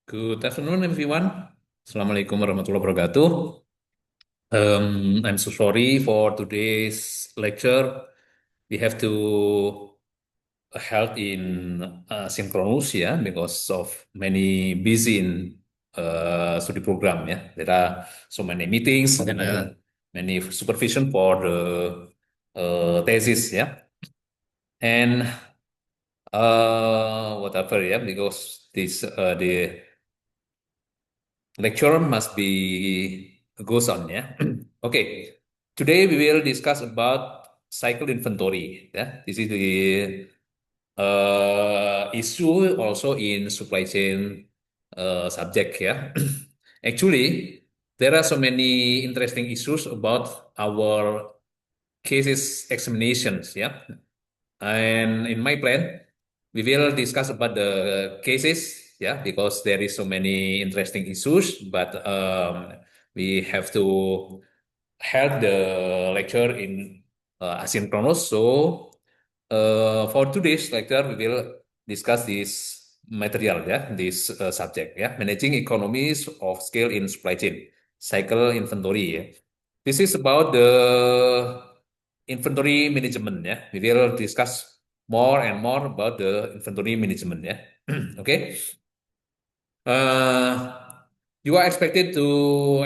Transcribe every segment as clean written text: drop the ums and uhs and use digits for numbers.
Good afternoon, everyone. Assalamualaikum warahmatullahi wabarakatuh. I'm so sorry for today's lecture. We have to held in synchronous, yeah, because of many busy in study program, yeah. There are so many meetings and many supervision for the thesis, yeah, and whatever, yeah, because this the lecture must be goes on, yeah. Okay. Today we will discuss about cycle inventory. Yeah, this is the issue also in supply chain subject. Yeah, actually there are so many interesting issues about our cases examinations. Yeah, and in my plan, we will discuss about the cases, yeah, because there is so many interesting issues, but we have to held the lecture in asynchronous. So for today's lecture, we will discuss this material, yeah, this subject, yeah, managing economies of scale in supply chain, cycle inventory. Yeah. This is about the inventory management. Yeah, we will discuss more and more about the inventory management. Yeah, okay. Uh, you are expected to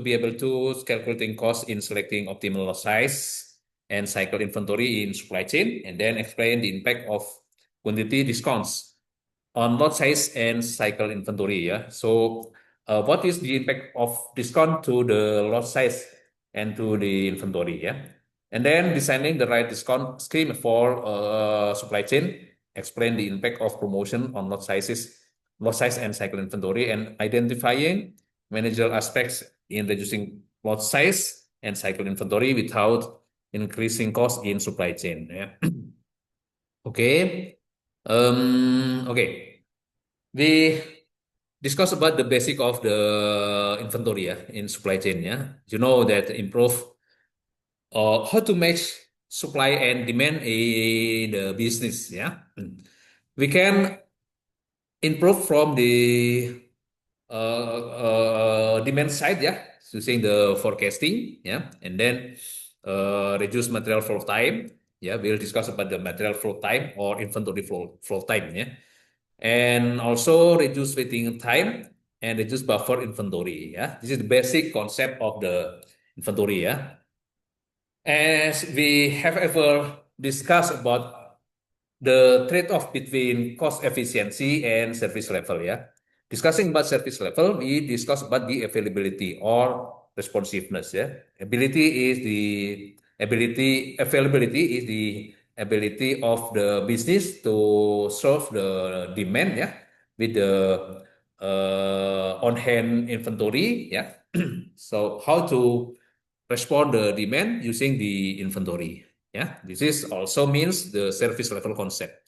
be able to calculating cost in selecting optimal lot size and cycle inventory in supply chain, and then explain the impact of quantity discounts on lot size and cycle inventory. Yeah. So, what is the impact of discount to the lot size and to the inventory? Yeah. And then designing the right discount scheme for supply chain, explain the impact of promotion on lot size and cycle inventory, and identifying managerial aspects in reducing lot size and cycle inventory without increasing cost in supply chain. Yeah. Okay. Okay. We discuss about the basic of the inventory, yeah, in supply chain. Yeah, you know that improve how to match supply and demand in the business. Yeah, we can improve from the demand side, yeah, using the forecasting, yeah, and then reduce material flow time. Yeah, we'll discuss about the material flow time or inventory flow time, yeah, and also reduce waiting time and reduce buffer inventory. Yeah, this is the basic concept of the inventory. Yeah, as we have ever discussed about the trade-off between cost efficiency and service level. Yeah, discussing about service level, we discuss about the availability or responsiveness. Yeah, availability is the ability of the business to serve the demand. Yeah, with the on-hand inventory. Yeah, so how to respond the demand using the inventory. Yeah, this is also means the service level concept.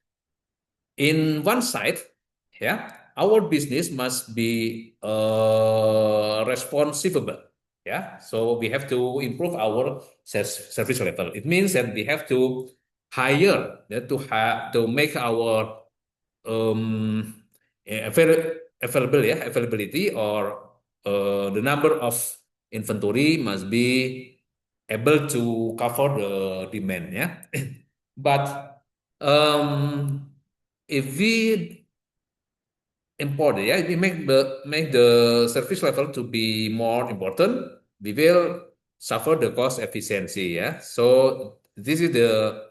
In one side, yeah, our business must be responsible. Yeah, so we have to improve our service level. It means that we have to hire, to make our um, available, yeah, availability, or the number of inventory must be able to cover the demand. Yeah, but if we import, yeah, we make the service level to be more important, we will suffer the cost efficiency. Yeah, so this is the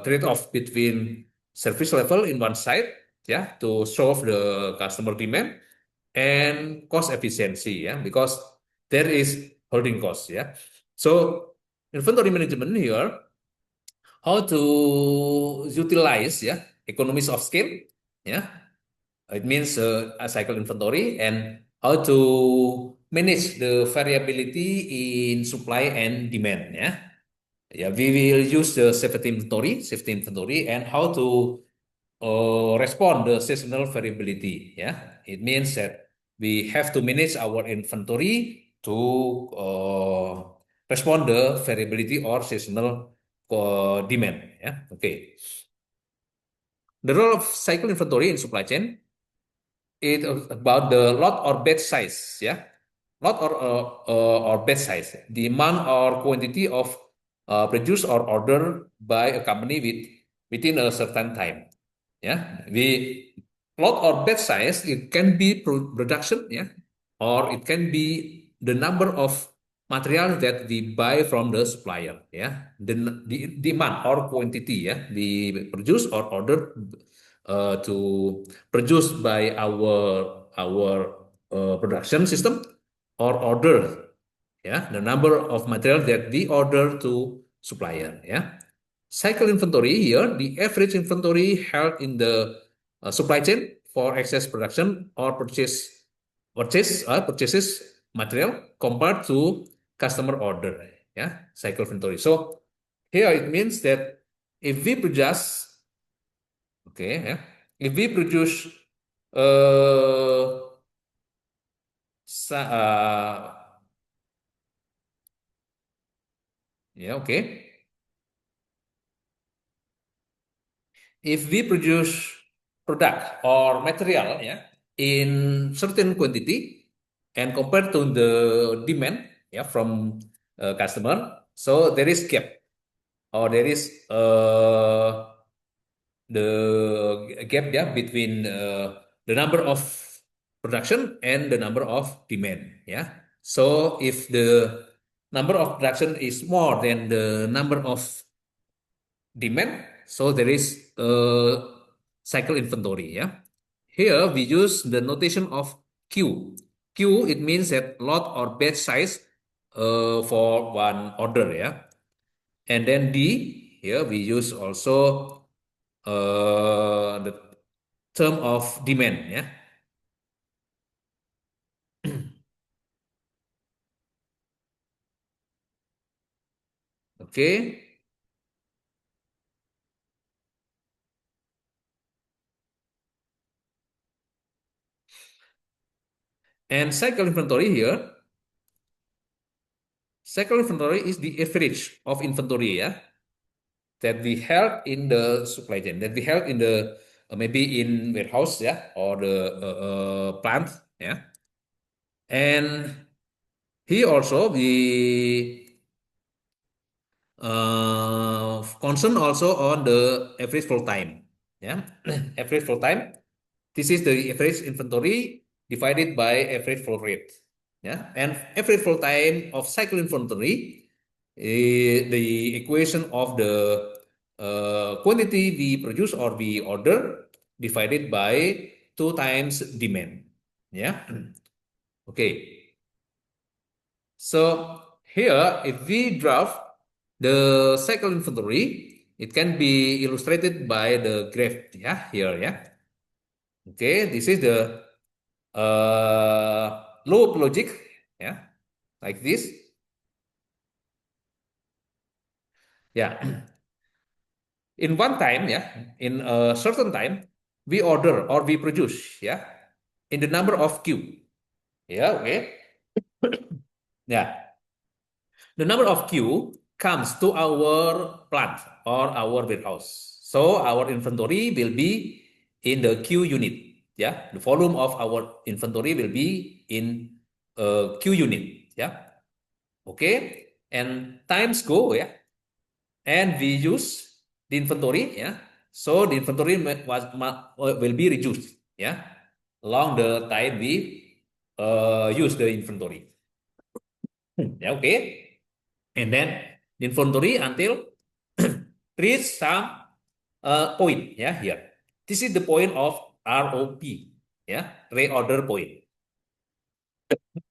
trade-off between service level in one side, yeah, to solve the customer demand, and cost efficiency, yeah, because there is holding cost. Yeah, so inventory management here, how to utilize, yeah, economies of scale. Yeah, it means a cycle inventory, and how to manage the variability in supply and demand. Yeah, yeah, we will use the safety inventory, and how to respond the seasonal variability. Yeah, it means that we have to manage our inventory to respond the variability or seasonal demand. Yeah, okay. The role of cycle inventory in supply chain. it about the lot or batch size, yeah, lot or batch size, the amount or quantity of produced or ordered by a company within a certain time. Yeah, the lot or batch size, it can be production, yeah, or it can be the number of material that we buy from the supplier, yeah, the demand or quantity, yeah, we produce or order to produce by our production system or order, yeah, the number of material that we order to supplier, yeah. Cycle inventory here, the average inventory held in the supply chain for excess production or purchases material compared to customer order, yeah, cycle inventory. So here it means that if we produce, okay, yeah, if we produce uh, sa- uh yeah, okay, if we produce product or material, yeah, in certain quantity and compared to the demand, yeah, from customer, so there is gap or there is the gap, yeah, between the number of production and the number of demand, yeah. So if the number of production is more than the number of demand, so there is cycle inventory. Yeah. Here we use the notation of Q. Q, it means that lot or batch size for one order. Yeah. And then D, here we use also the term of demand. Yeah. Okay. And cycle inventory is the average of inventory. Yeah, that we held in the supply chain, that we held in the maybe in warehouse, yeah, or the plant, yeah. And here also we concern also on the average flow time, yeah. Average flow time. This is the average inventory divided by average flow rate, yeah. And average flow time of cycle inventory is the equation of the quantity we produce or we order divided by two times demand, yeah. Okay. So here, if we draft the cycle inventory, it can be illustrated by the graph, yeah, here, yeah. Okay, this is the loop logic, yeah, like this. Yeah, in one time, yeah, in a certain time, we order or we produce, yeah, in the number of Q. Yeah, okay. Yeah, the number of Q comes to our plant or our warehouse. So our inventory will be in the Q unit. Yeah, the volume of our inventory will be in Q unit. Yeah, okay. And times go. Yeah, and we use the inventory. Yeah, so the inventory will be reduced. Yeah, along the time we use the inventory. Yeah, okay. And then the inventory until reach some point, yeah, here. This is the point of ROP, yeah, reorder point,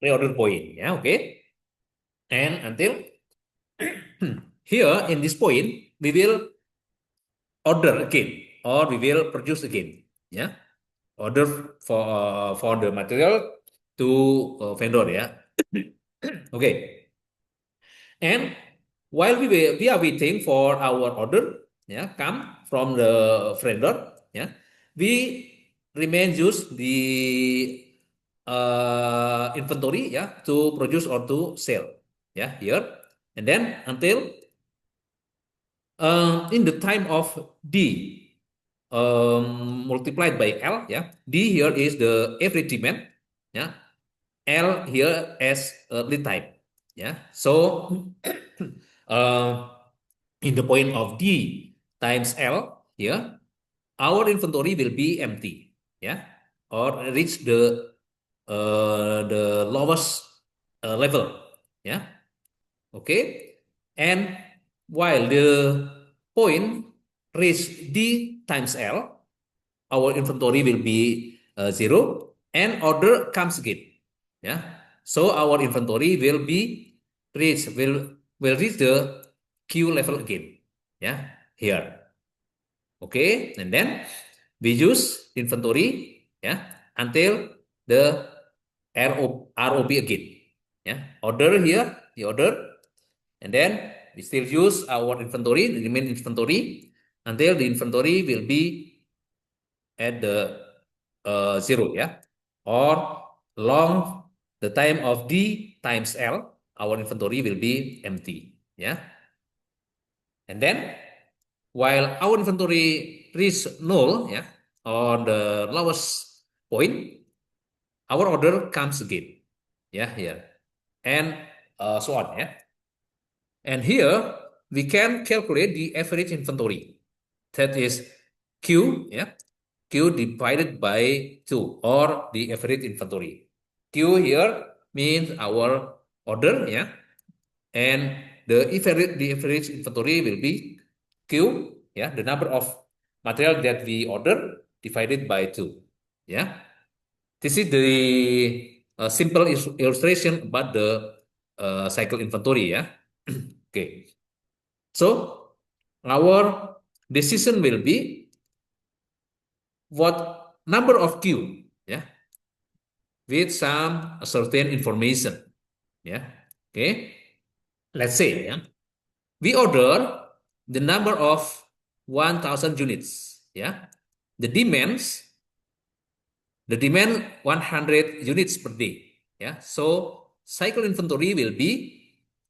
reorder point, yeah, okay. And until here in this point, we will order again or we will produce again, yeah, order for the material to vendor, yeah. Okay. And while we are waiting for our order, yeah, come from the vendor, yeah, we remain use the inventory, yeah, to produce or to sell, yeah, here, and then until in the time of D, multiplied by L, yeah. D here is the average demand, yeah. L here as lead time, yeah. So uh, in the point of D times L here, our inventory will be empty, yeah, or reach the lowest level, yeah. Okay, and while the point reach D times L, our inventory will be zero, and order comes again. Yeah, so our inventory will reach the Q level again. Yeah, here. Okay, and then we use inventory, yeah, until the ROB again. Yeah, order here, the order, and then we still use our inventory, the remain inventory, until the inventory will be at the zero, yeah, or long the time of D times L, our inventory will be empty, yeah. And then while our inventory reach null, yeah, on the lowest point, our order comes again, yeah, here, and so on, yeah. And here we can calculate the average inventory. That is Q, yeah, Q divided by 2, or the average inventory. Q here means our order, yeah, and the average inventory will be Q, yeah, the number of material that we order divided by 2, yeah. This is the simple illustration about the cycle inventory, yeah. Okay, so our decision will be what number of Q, yeah, with some certain information, yeah. Okay, let's say, yeah, we order the number of 1,000 units, yeah. The demands the demand 100 units per day, yeah. So cycle inventory will be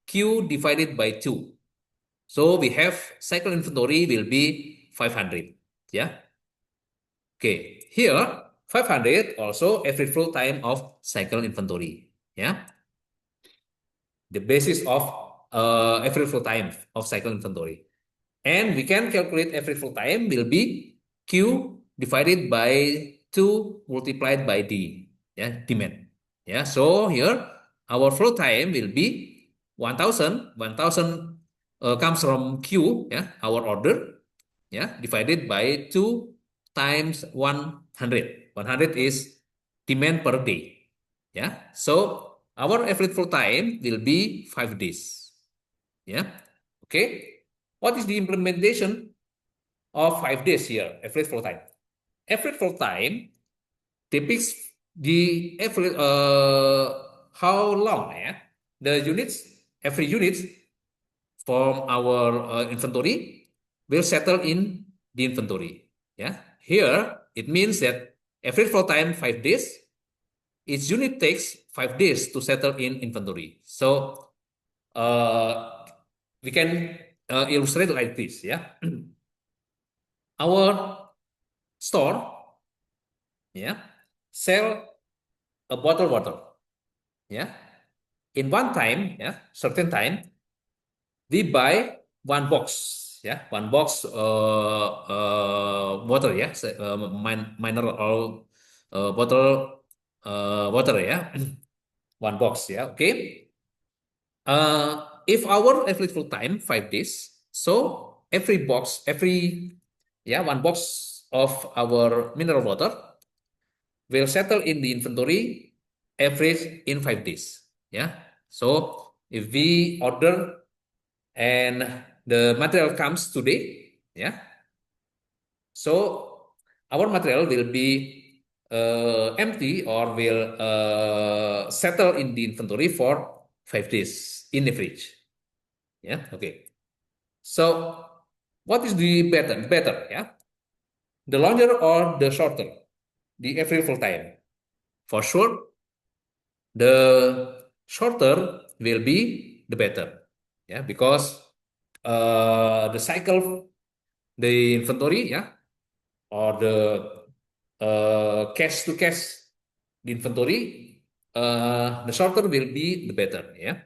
Q divided by 2. So we have cycle inventory will be 500, yeah. Okay, here 500 also average flow time of cycle inventory. Yeah, the basis of average flow time of cycle inventory. And we can calculate average flow time will be Q divided by 2 multiplied by D, yeah, demand. Yeah, so here our flow time will be 1000. 1000 comes from Q, yeah, our order, yeah, divided by 2 times 100. 100 is demand per day. Yeah, so our average flow time will be 5 days. Yeah, okay. What is the implementation of 5 days here? Average flow time. Average flow time depicts the average how long, yeah, the units, every unit from our inventory will settle in the inventory. Yeah, here it means that average flow time 5 days. Each unit takes 5 days to settle in inventory. So uh, we can illustrate like this. Yeah, our store, yeah, sell a bottle water. Yeah, in one time, yeah, certain time, we buy one box. Yeah, one box water. Yeah, mineral bottle water. Yeah, one box. Yeah, okay. If our average full time 5 days, so one box of our mineral water will settle in the inventory average in 5 days. Yeah. So if we order and the material comes today, yeah. So our material will be empty or will settle in the inventory for 5 days in average. Yeah. Okay. So what is the better? Better, yeah. The longer or the shorter? The average full time. For sure, the shorter will be the better. Yeah, because the cycle, the inventory, yeah, or cash to cash inventory, the shorter will be the better. Yeah,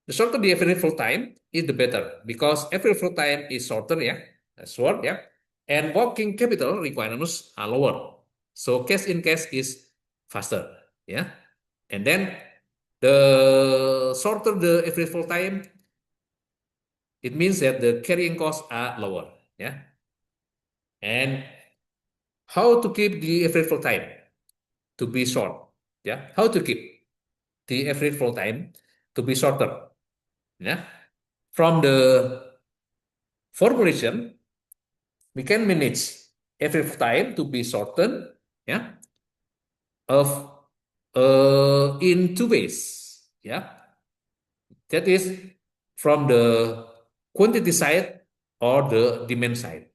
the shorter the available time is the better because available time is shorter. Yeah, short. Yeah, and working capital requirements are lower. So cash in cash is faster. Yeah, and then the shorter the available time, it means that the carrying costs are lower. Yeah, and how to keep the available time to be short? Yeah, how to keep the average flow time to be shorter. Yeah, from the formulation, we can manage average time to be shortened. Yeah, of in two ways. Yeah, that is from the quantity side or the demand side.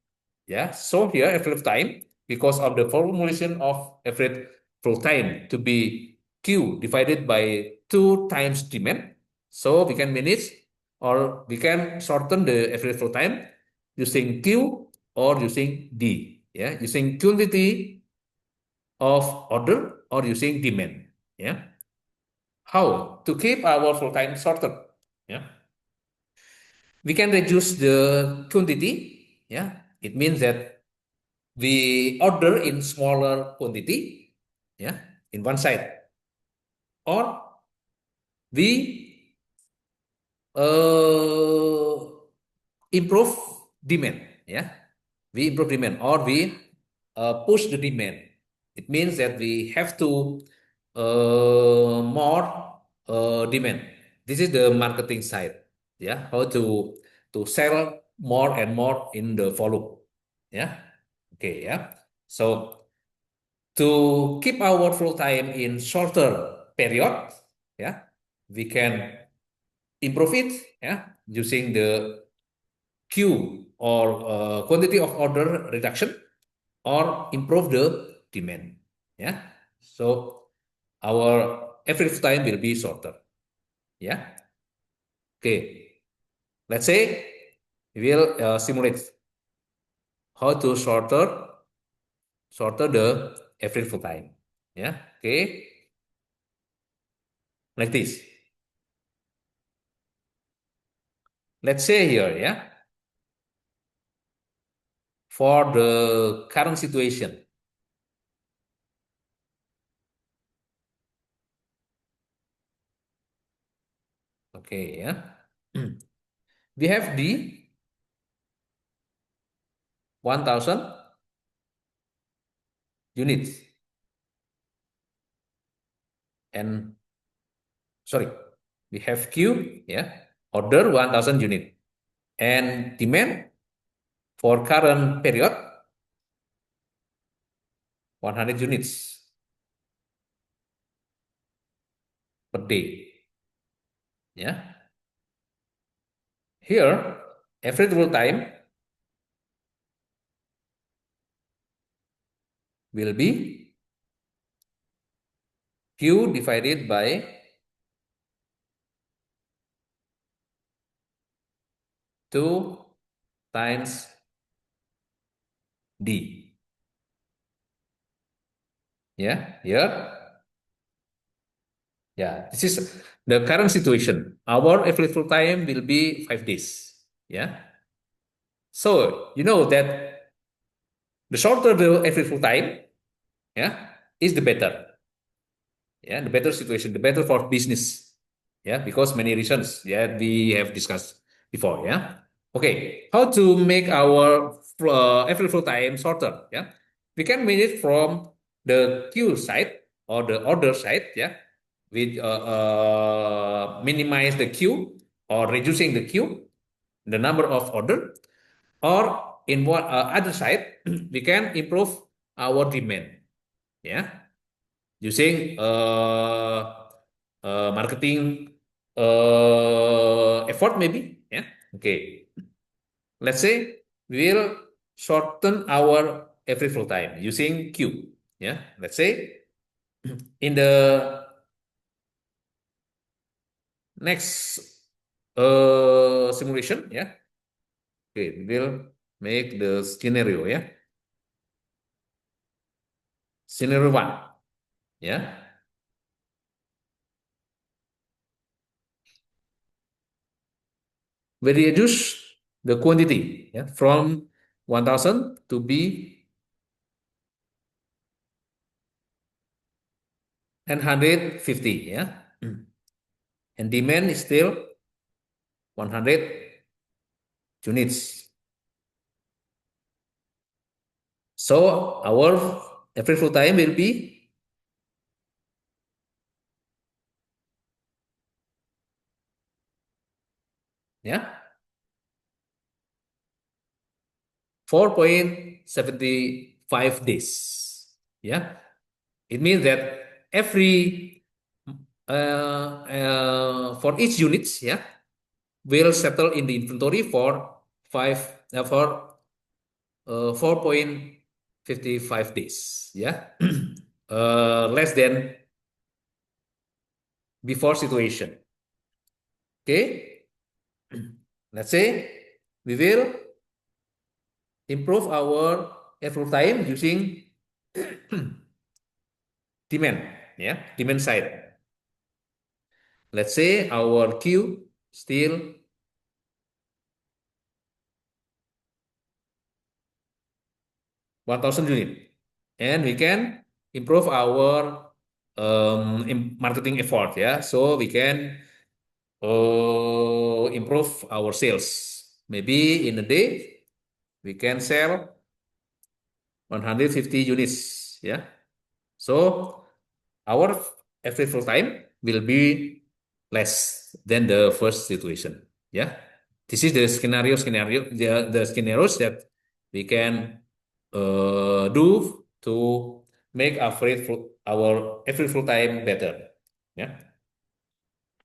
Yeah, so here average time, because of the formulation of average flow time to be Q divided by 2 times demand. So we can manage or we can shorten the average flow time using Q or using D. Yeah, using quantity of order or using demand. Yeah, how to keep our flow time shorter? Yeah, we can reduce the quantity. Yeah, it means that we order in smaller quantity, yeah, in one side, or we uh, improve demand, yeah, we improve demand or we push the demand. It means that we have to more demand. This is the marketing side, yeah, how to sell more and more in the volume, yeah, okay, yeah. So to keep our flow time in shorter period, yeah, we can improve it, yeah, using the queue or quantity of order reduction or improve the demand, yeah. So our average time will be shorter, yeah. Okay, let's say we will simulate how to shorter the average flow time, yeah. Okay, like this. Let's say here, yeah, for the current situation. Okay, ya. We have the 1000 units and sorry, we have Q, ya, order 1000 unit and demand for current period 100 units per day. Ya. Here, average rule time will be Q divided by 2 times D. Ya, here. Yeah, this is the current situation. Our available time will be 5 days. Yeah. So you know that the shorter the available time, yeah, is the better. Yeah, the better situation, the better for business. Yeah, because many reasons. Yeah, we have discussed before. Yeah. Okay. How to make our available time shorter? Yeah, we can manage from the queue side or the order side. Yeah, we minimize the queue or reducing the queue, the number of order, or in one other side, we can improve our demand. Yeah, using marketing effort maybe. Yeah. Okay. Let's say we'll shorten our every full time using Q. Yeah. Let's say in the next simulation. Yeah. Okay. We'll make the scenario. Yeah. Scenario one, ya. We reduce the quantity, ya, from 1,000 to be 150, ya. And demand is still 100 units. So our average full time will be, ya, 4.75 days. Yeah, it means that every for each units, yeah, will settle in the inventory for five for 4.55 days. Yeah, less than before situation. Okay, let's say we will improve our effort time using demand. Yeah, demand side. Let's say our queue still 1,000 unit, and we can improve our marketing effort. Yeah, so we can improve our sales. Maybe in a day we can sell 150 units. Yeah, so our average full time will be less than the first situation. Yeah, this is the the scenarios that we can do to make our average full time better. Yeah.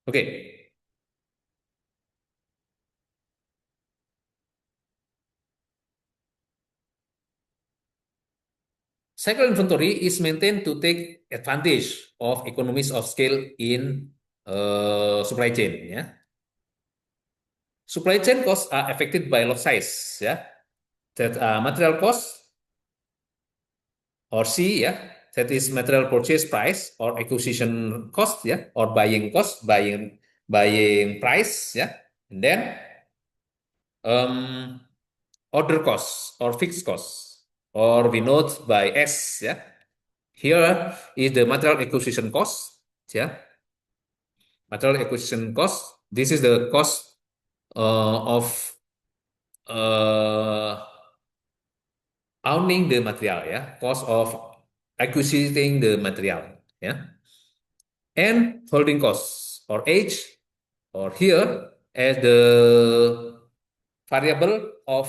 Okay. Cycle inventory is maintained to take advantage of economies of scale in supply chain. Yeah. Supply chain costs are affected by lot size. Yeah. That material costs, or C, yeah, that is material purchase price or acquisition cost, yeah, or buying cost, buying price, yeah, and then um, order costs or fixed costs, or we note by S, yeah. Here is the material acquisition cost, yeah, material acquisition cost. This is the cost of uh, owning the material, yeah, cost of acquiring the material, yeah, and holding costs or H, or here as the variable of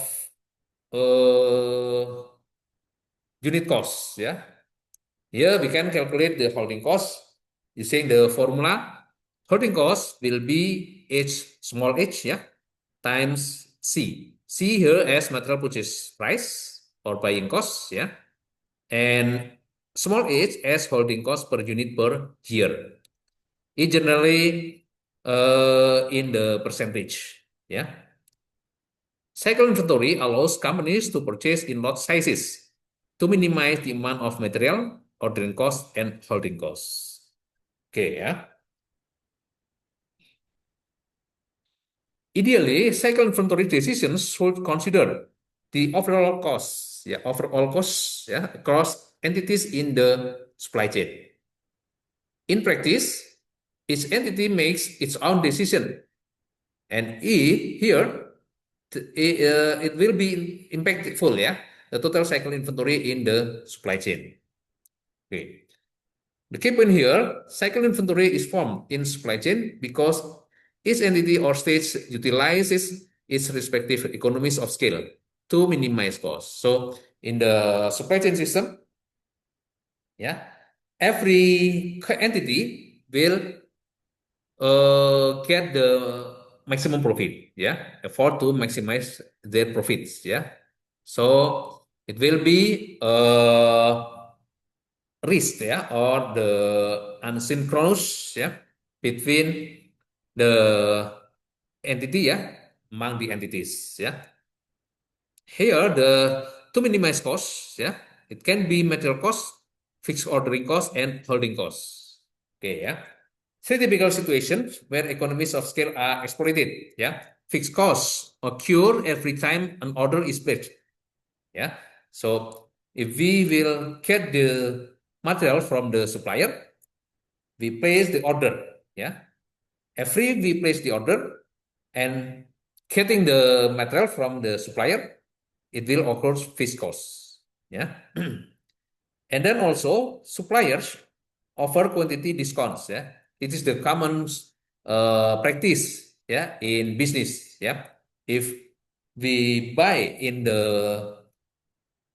uh, unit cost. Yeah, here we can calculate the holding cost using the formula. Holding cost will be H small h, yeah, times C. C here as material purchase price or buying cost, yeah, and small h as holding cost per unit per year. It generally in the percentage. Yeah. Cycle inventory allows companies to purchase in lot sizes to minimize the amount of material, ordering costs, and holding costs. Okay, ya. Ideally, cycle inventory decisions should consider the overall costs, yeah, across entities in the supply chain. In practice, each entity makes its own decision, and here it will be impactful, yeah, the total cycle inventory in the supply chain. Okay. The key point here, cycle inventory is formed in supply chain because each entity or stage utilizes its respective economies of scale to minimize cost. So in the supply chain system, yeah, every entity will get the maximum profit, yeah, effort to maximize their profits, yeah. So it will be risk, yeah, or the asynchronous, yeah, between the entity, yeah, among the entities, yeah. Here the to minimize costs, yeah, it can be material cost fixed ordering cost, and holding costs. Okay, yeah. Three typical situations where economies of scale are exploited. Yeah, fixed costs occur every time an order is placed. Yeah, so if we will get the material from the supplier, we place the order. Yeah, every we place the order and getting the material from the supplier, it will occur fixed costs. Yeah. And then also suppliers offer quantity discounts. Yeah, it is the common practice. Yeah, in business. Yeah, if we buy in the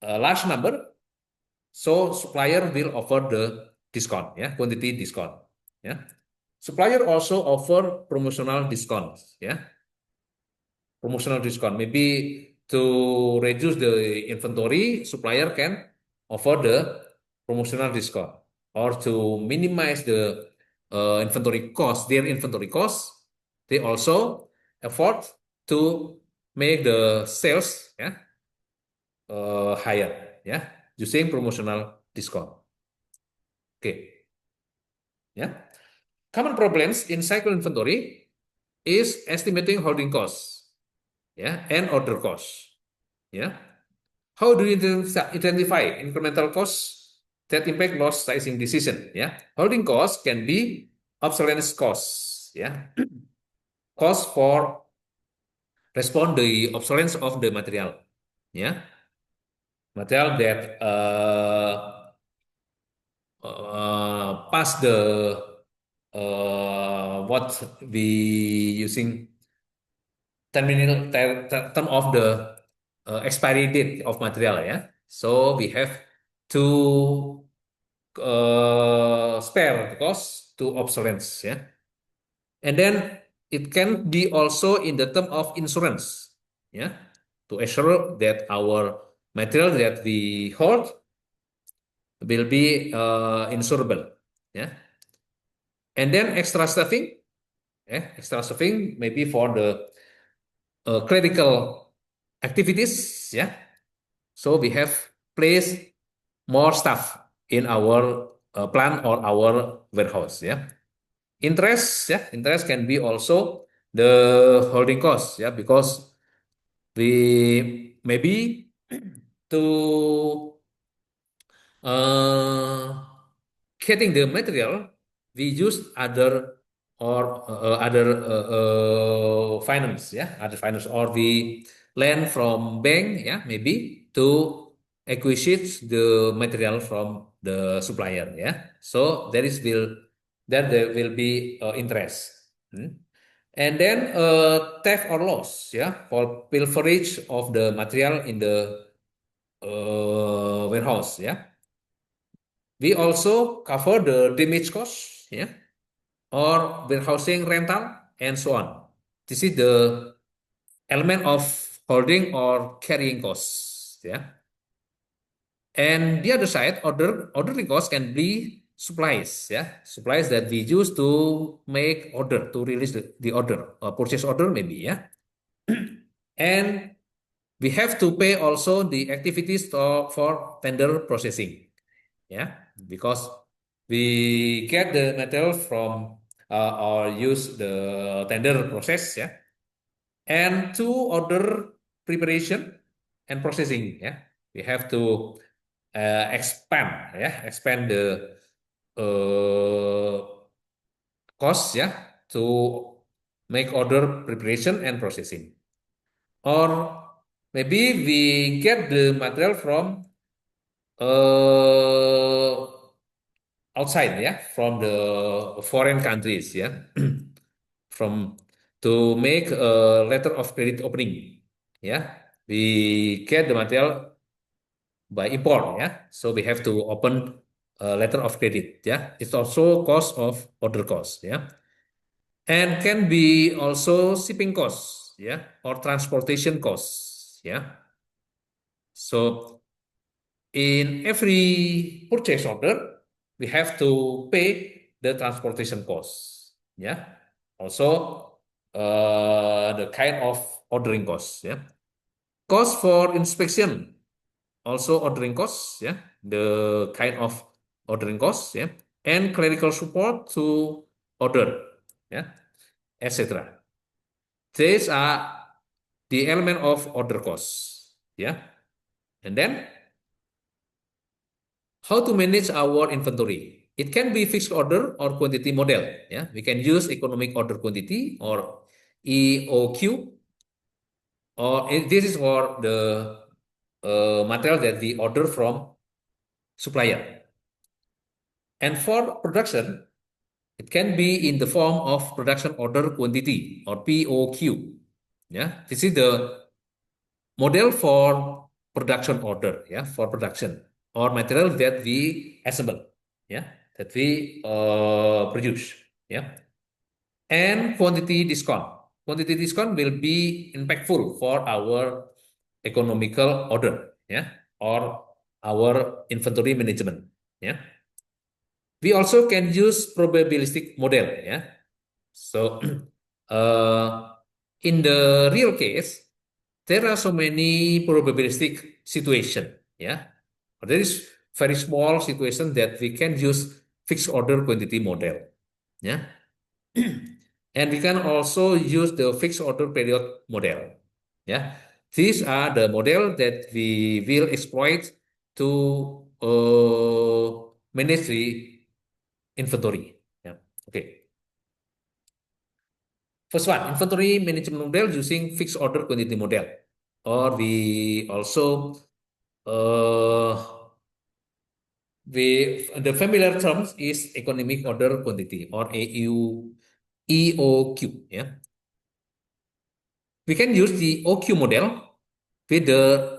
large number, so supplier will offer the discount. Yeah, quantity discount. Yeah, supplier also offer promotional discounts. Yeah, promotional discount. Maybe to reduce the inventory, supplier can offer the promotional discount, or to minimize the inventory cost, their inventory cost. They also afford to make the sales, yeah, higher, yeah, using promotional discount. Okay, yeah. Common problems in cycle inventory is estimating holding costs, yeah, and order costs. Yeah. How do you identify incremental costs that impact loss sizing decision? Yeah, holding costs can be obsolescence costs. Yeah, cost for respond the obsolescence of the material. Yeah, material that past the what we using term of the expiry date of material. Yeah, so we have to spare the cost to obsolescence. Yeah, and then it can be also in the term of insurance. Yeah, to assure that our material that we hold will be insurable. Yeah, and then extra stuffing. Yeah, extra stuffing maybe for the critical activities. Yeah, so we have placed more stuff in our plant or our warehouse. Yeah, interest, yeah, interest can be also the holding cost, yeah, because we maybe to uh, getting the material, we use other or other finance, yeah, other finance, or we lend from bank, yeah, maybe to acquisite the material from the supplier, yeah. So there will be interest. Hmm. And then theft or loss, yeah, for pilferage of the material in the warehouse, yeah. We also cover the damage cost, yeah, or warehousing rental, and so on. This is the element of holding or carrying costs, yeah. And the other side, ordering cost can be supplies, yeah, supplies that we use to make order, to release the order, or purchase order maybe, yeah. And we have to pay also the activities for tender processing, yeah, because we get the material from or use the tender process, yeah, and to order preparation and processing, yeah, we have to expand the uh, cost, yeah, to make order preparation and processing, or maybe we get the material from uh, outside, yeah, from the foreign countries, yeah, from to make a letter of credit opening, yeah, we get the material by import, yeah, so we have to open a letter of credit, yeah, it's also cost of order cost, yeah, and can be also shipping costs, yeah, or transportation costs, yeah. So in every purchase order, we have to pay the transportation costs. Yeah. Also, the kind of ordering costs. Yeah. Cost for inspection, also ordering costs. Yeah. The kind of ordering costs, yeah, and clerical support to order, yeah, etc. These are the element of order costs, yeah. And then how to manage our inventory? It can be fixed order or quantity model, yeah. We can use economic order quantity or EOQ, or this is for the material that we order from supplier. And for production, it can be in the form of production order quantity or POQ. Yeah, this is the model for production order. Yeah, for production or material that we assemble. Yeah, that we produce. Yeah, and quantity discount. Quantity discount will be impactful for our economical order. Yeah, or our inventory management. Yeah. We also can use probabilistic model, yeah. So, uh, in the real case, there are so many probabilistic situation, yeah. There is very small situation that we can use fixed order quantity model, yeah. And we can also use the fixed order period model, yeah. These are the model that we will exploit to manage the inventory. Yeah. Okay. First one, inventory management model using fixed order quantity model. Or we also uh, the familiar terms is economic order quantity or AU EOQ. Yeah. We can use the OQ model with the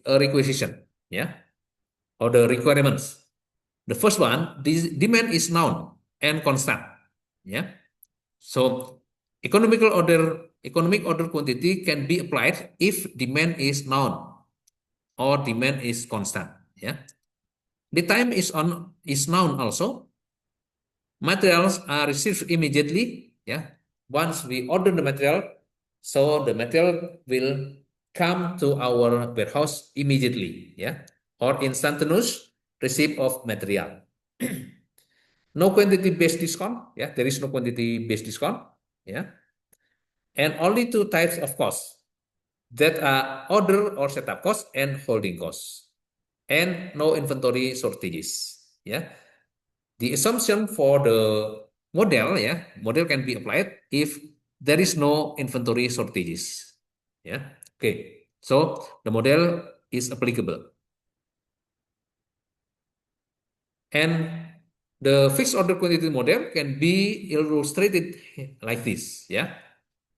requisition. Yeah. Or the requirements. The first one, this demand is known and constant. Yeah. So economic order quantity can be applied if demand is known or demand is constant. Yeah. The time is known also. Materials are received immediately. Yeah. Once we order the material, so the material will come to our warehouse immediately. Yeah. Or instantaneous receipt of material. No quantity based discount. Yeah. There is no quantity based discount. Yeah. And only two types of costs that are order or setup cost and holding costs, and no inventory shortages. Yeah, the assumption for the model, yeah, model can be applied if there is no inventory shortages. Yeah, okay. So the model is applicable, and the fixed order quantity model can be illustrated like this. Yeah,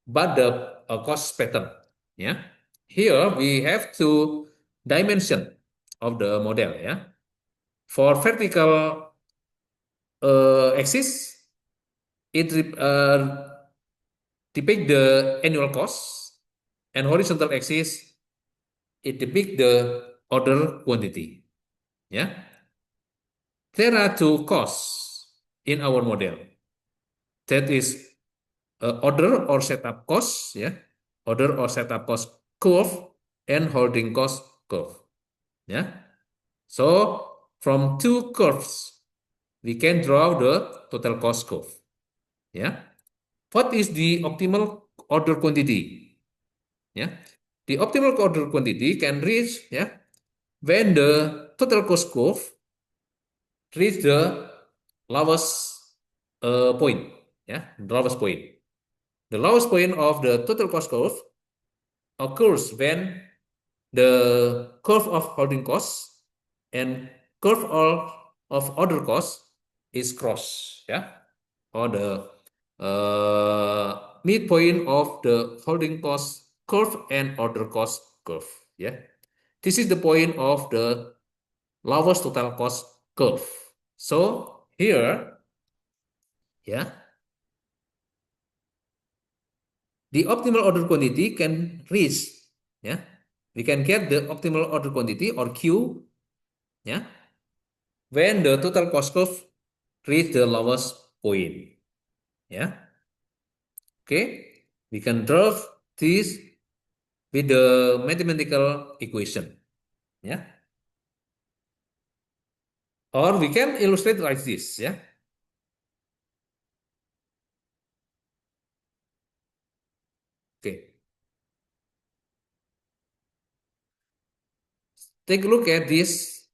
but the cost pattern. Yeah, here we have two dimension of the model. Yeah, for vertical axis, it depict the annual cost, and horizontal axis it depict the order quantity. Yeah, there are two costs in our model. That is order or setup cost. Yeah, order or setup cost curve and holding cost curve. Yeah. So from two curves, we can draw the total cost curve. Yeah. What is the optimal order quantity? Yeah. The optimal order quantity can reach, yeah, when the total cost curve reach the lowest point. Yeah, the lowest point. The lowest point of the total cost curve occurs when the curve of holding costs and curve of order costs is crossed, yeah, or the midpoint of the holding cost curve and order cost curve, yeah. This is the point of the lowest total cost curve. So here, yeah, the optimal order quantity can reach, yeah, we can get the optimal order quantity or Q, yeah, when the total cost curve reach the lowest point. Yeah. Okay. We can draw this with the mathematical equation. Yeah. Or we can illustrate like this, yeah. Okay, take a look at this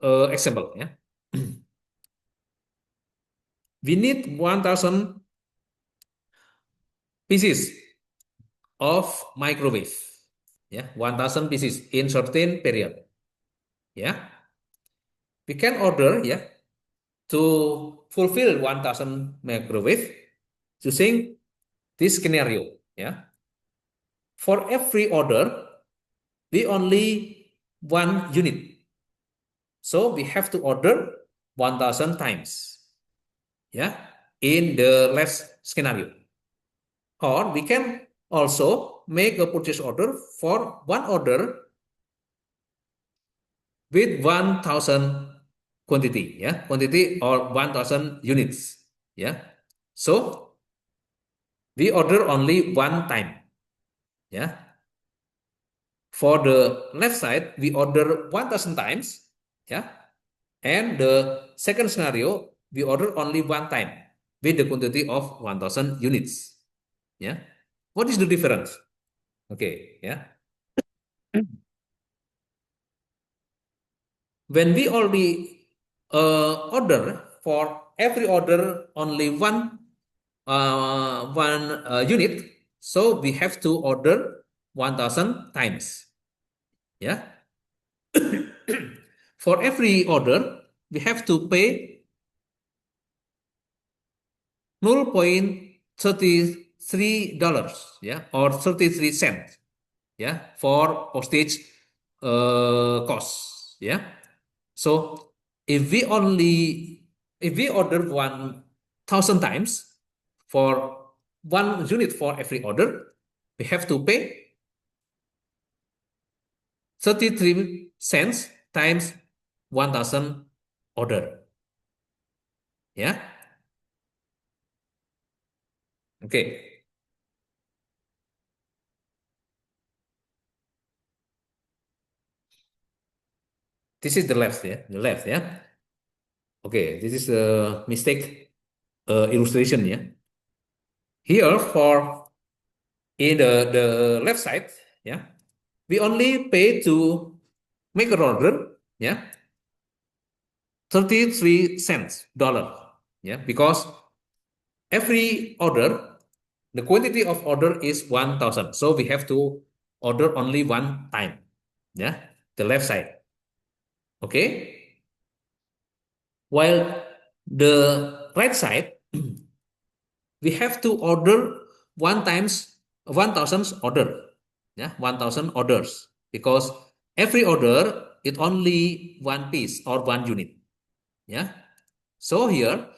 example, yeah. We need 1,000 pieces of microwave, yeah, 1,000 pieces in certain period, yeah. We can order, yeah, to fulfill 1,000 microwave using this scenario, yeah. For every order, we only one unit. So we have to order 1,000 times, yeah, in the last scenario. Or we can also make a purchase order for one order with 1,000 quantity, yeah, quantity or 1,000 units, yeah. So we order only one time, yeah. For the left side, we order 1,000 times, yeah. And the second scenario, we order only one time with the quantity of 1,000 units. Yeah. What is the difference? Okay. Yeah. When we already order for every order only one unit, so we have to order 1,000 times. Yeah. For every order, we have to pay 0.33 dollars, yeah, or 33 cents, yeah, for postage costs, yeah. So if we only if we order 1,000 times for one unit for every order, we have to pay 33 cents times 1,000 order, yeah. Okay, this is the left, yeah, the left, yeah. Okay, this is a mistake illustration, yeah. Here for in the left side, yeah, we only pay to make an order, yeah, 33 cents dollar, yeah, because every order, the quantity of order is 1,000. So we have to order only one time, yeah, the left side. Okay. While the right side, we have to order one times 1,000 order, yeah, 1,000 orders, because every order it only one piece or one unit, yeah. So here,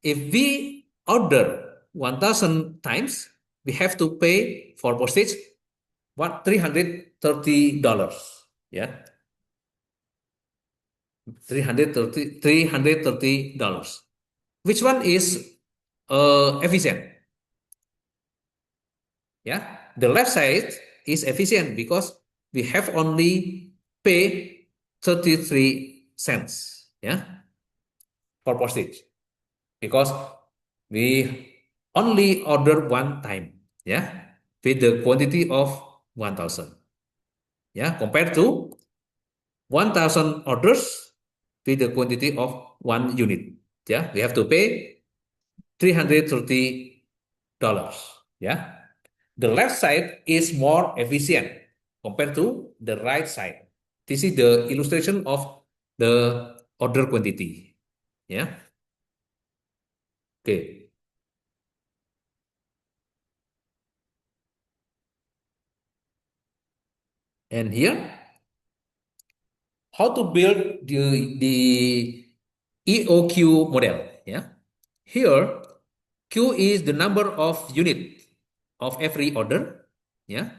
if we order 1,000 times, we have to pay for postage what $330, yeah, 330 $330. Which one is efficient? Yeah, the left side is efficient because we have only pay 33 cents, yeah, for postage, because we only order one time, yeah, with the quantity of 1,000, yeah, compared to 1,000 orders with the quantity of one unit, yeah, we have to pay $330, yeah. The left side is more efficient compared to the right side. This is the illustration of the order quantity. Yeah. Okay. And here, how to build the EOQ model. Yeah. Here, Q is the number of unit of every order. Yeah.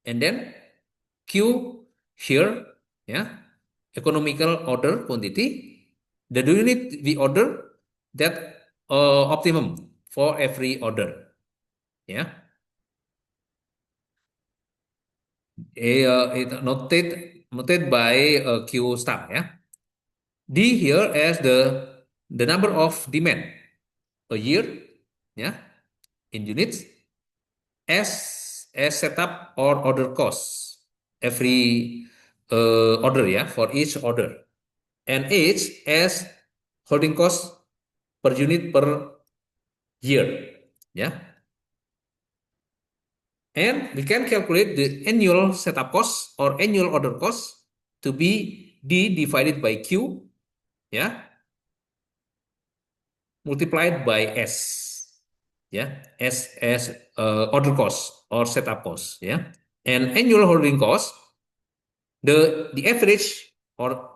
And then Q here, yeah, economical order quantity. The unit we order that optimum for every order. Yeah, it noted by Q star. Yeah, D here as the number of demand a year, yeah, in units. S setup or order cost every order, yeah, for each order. And H as holding cost per unit per year, yeah. And we can calculate the annual setup cost or annual order cost to be D divided by Q, yeah, multiplied by S, yeah, S as order cost or setup cost, yeah. And annual holding cost, the average or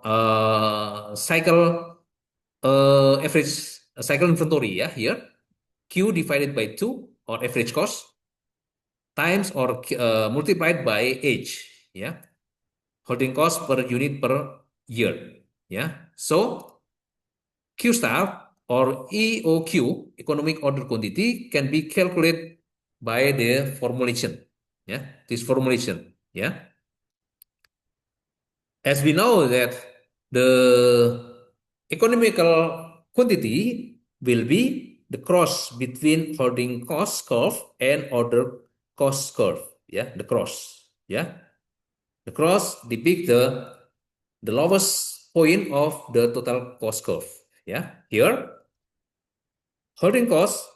cycle average cycle inventory, yeah, here Q divided by 2 or average cost times or multiplied by age, yeah, holding cost per unit per year, yeah. So Q star or EOQ, economic order quantity, can be calculated by the formulation, yeah, this formulation, yeah. As we know that the economical quantity will be the cross between holding cost curve and order cost curve, yeah, the cross, yeah. The cross depict the lowest point of the total cost curve, yeah. Here holding cost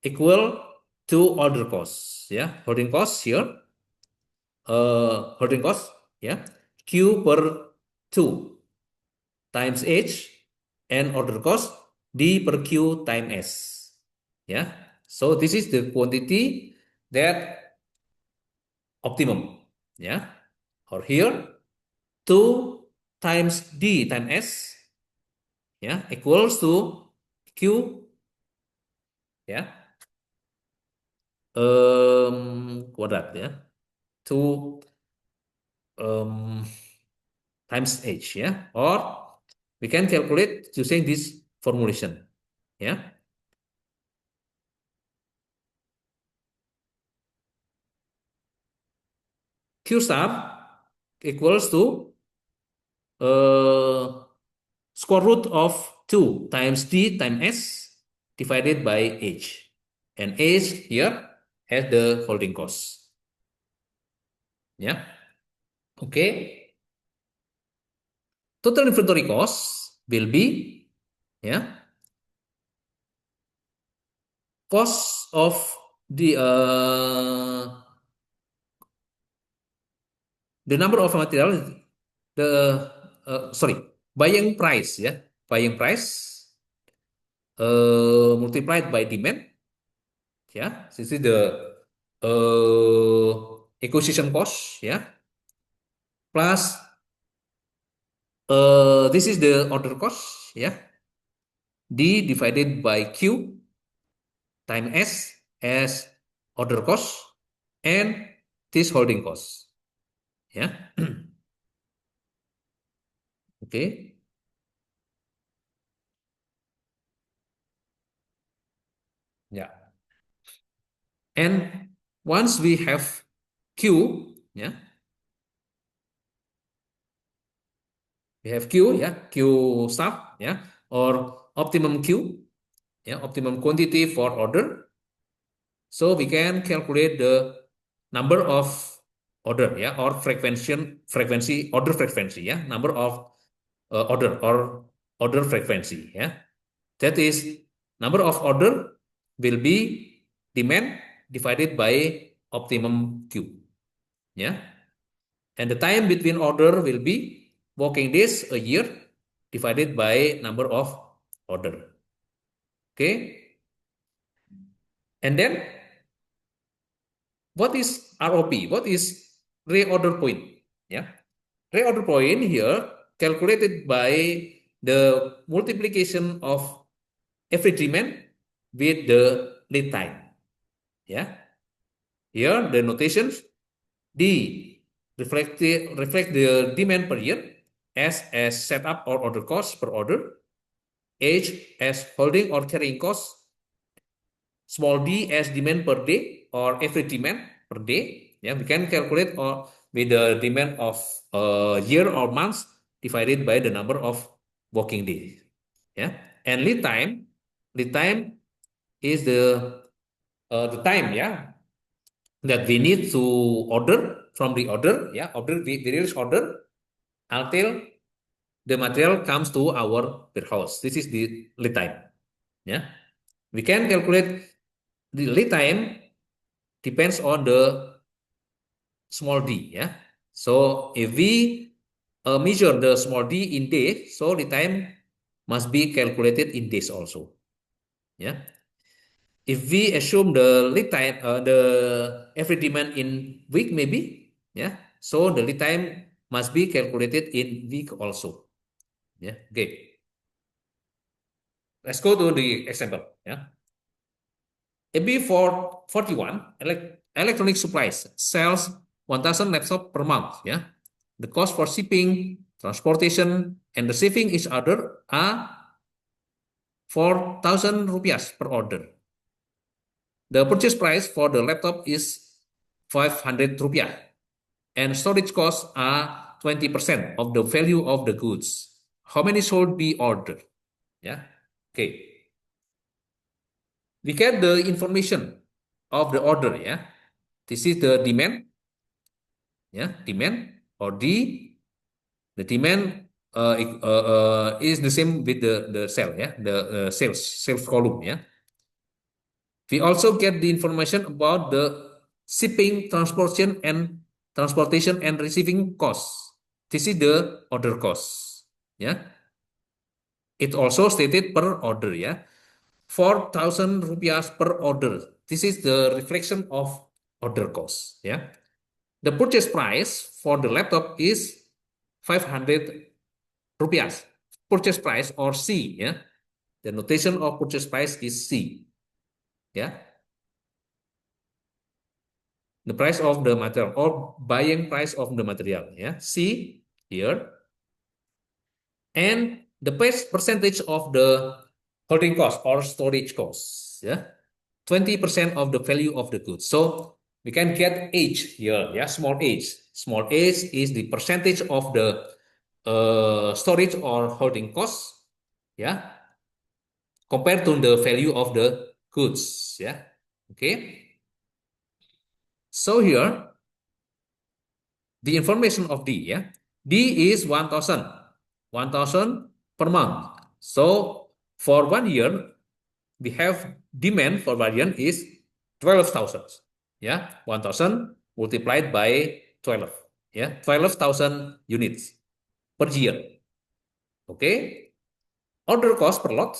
equal to order cost, yeah. Holding cost here, holding cost, yeah, Q per 2 times H and order cost D per Q times S. Yeah. So this is the quantity that optimum. Yeah. Or here 2 times D times S, yeah, equals to Q, yeah, quadrat, yeah, 2 um, times H, yeah. Or we can calculate using this formulation. Yeah. Q star equals to uh, square root of 2 times D times S divided by H. And H here has the holding cost. Yeah. Okay. Total inventory cost will be, yeah, cost of the number of material, the sorry, buying price, yeah, buying price multiplied by demand, yeah. This is the acquisition cost, yeah, plus this is the order cost, yeah, D divided by Q times S as order cost and this holding cost, yeah. Okay. Yeah. And once we have Q, yeah, we have Q, yeah, Q sub, yeah, or optimum Q, yeah, optimum quantity for order. So we can calculate the number of order, yeah, or frequency, order frequency, yeah, number of order or order frequency, yeah. That is number of order will be demand divided by optimum Q, yeah. And the time between order will be working days a year divided by number of order. Okay. And then what is ROP? What is reorder point? Yeah. Reorder point here calculated by the multiplication of every demand with the lead time. Yeah. Here the notations D reflect the demand per year, S as setup or order cost per order, H as holding or carrying cost, small d as demand per day or every demand per day. Yeah, we can calculate or with the demand of year or months divided by the number of working day. Yeah, and lead time is the time, yeah, that we need to order from the order, yeah, order we release order until the material comes to our warehouse. This is the lead time. Yeah, we can calculate the lead time depends on the small d. Yeah, so if we measure the small d in days, so the time must be calculated in days also. Yeah, if we assume the lead time, the every demand in week maybe, yeah, so the lead time must be calculated in week also. Yeah, okay. Let's go to the example. Yeah, AB41 electronic supplies sells 1,000 laptop per month. Yeah, the cost for shipping, transportation, and receiving each order are 4,000 rupiah per order. The purchase price for the laptop is 500 rupiah, and storage costs are 20% of the value of the goods. How many should be ordered? Yeah. Okay. We get the information of the order. Yeah. This is the demand. Yeah. Demand or D. The demand is the same with the sale. Yeah. The sales column. Yeah. We also get the information about the shipping, transportation and receiving costs. This is the order cost. Yeah. It also stated per order. Yeah. 4,000 rupiah per order. This is the reflection of order cost. Yeah. The purchase price for the laptop is 500 rupiah. Purchase price or C. Yeah. The notation of purchase price is C. Yeah. The price of the material or buying price of the material. Yeah, C here, and the percentage of the holding cost or storage cost. Yeah, 20% of the value of the goods. So we can get H here. Yeah, small h. Small h is the percentage of the storage or holding cost. Yeah, compared to the value of the goods. Yeah, okay. So here the information of D, yeah. D is 1,000, 1,000 per month. So for 1 year, we have demand for 1 year is 12,000. Yeah, 1,000 multiplied by 12. Yeah, 12,000 units per year. Okay. Order cost per lot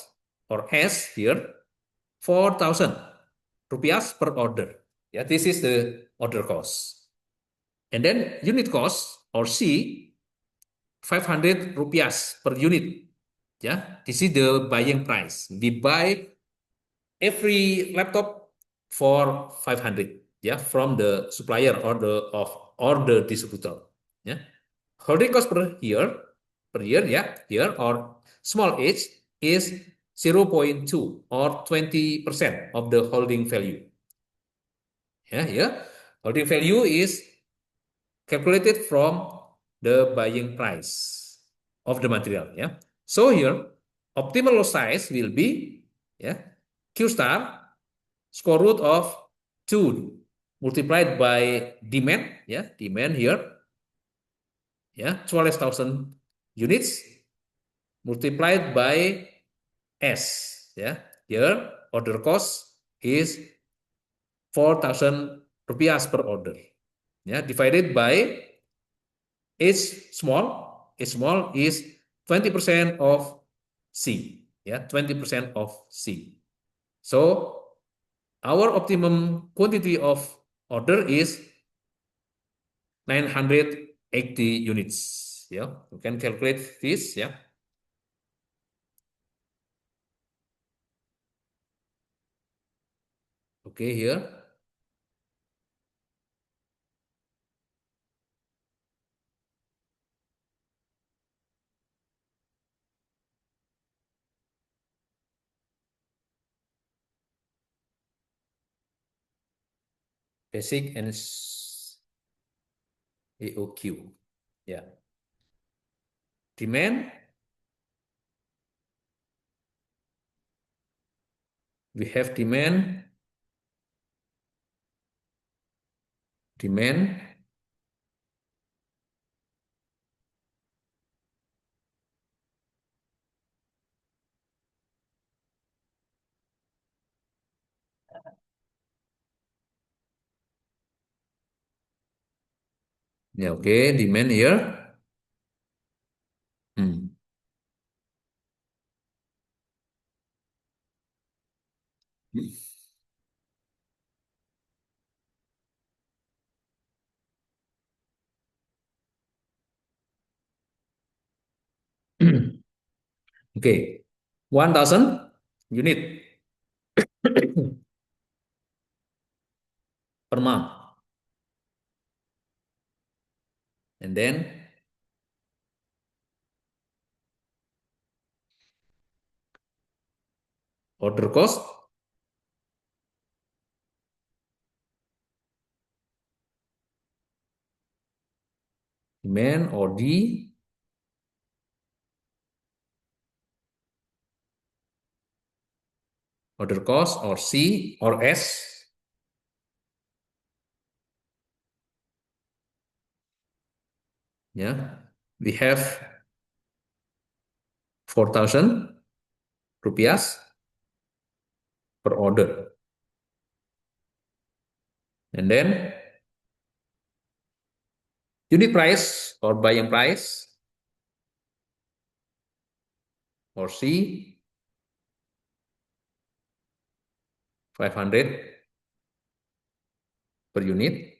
or S here 4,000 rupiah per order. Yeah, this is the order cost. And then unit cost or C 500 rupiah per unit. Yeah, this is the buying price. We buy every laptop for 500. Yeah, from the supplier or the distributor. Yeah, holding cost per year. Yeah, here or small h is 0.2 or 20% of the holding value. Yeah, yeah. Holding value is calculated from the buying price of the material. Yeah. So here, optimal lot size will be, yeah, Q star square root of 2 multiplied by demand. Yeah, demand here. Yeah, 12,000 units multiplied by S. Yeah, here order cost is 4,000 rupiah per order. Yeah, divided by H small is 20% of C. Yeah, 20% of C. So our optimum quantity of order is 980 units. Yeah, you can calculate this. Yeah. Okay, here. Basic and AOQ. Yeah. Demand We have demand. Ya, oke, demand here. Hmm. Okay, 1,000 unit per month. And then order cost, demand or D, order cost or C or S. Yeah, we have 4,000 rupiah per order. And then unit price or buying price or C, 500 per unit.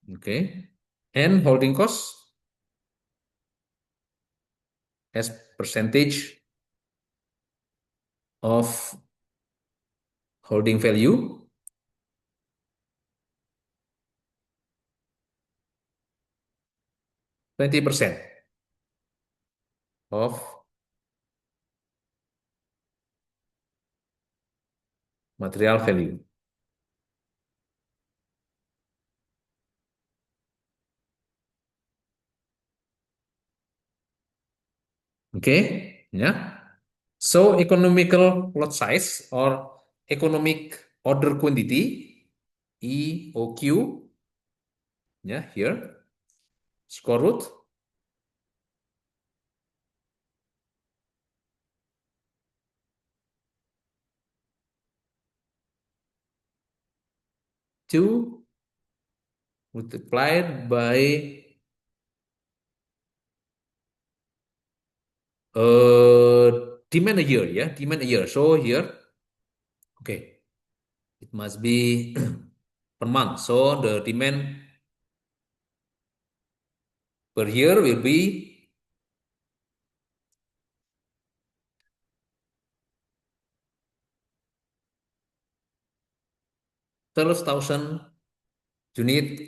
Okay. And holding cost as percentage of holding value, 20% of material value. Okay, yeah. So economical lot size or economic order quantity, EOQ, yeah, here, square root 2 multiplied by uh, demand a year, yeah, demand a year. So here, okay, it must be per month. So the demand per year will be 12,000 unit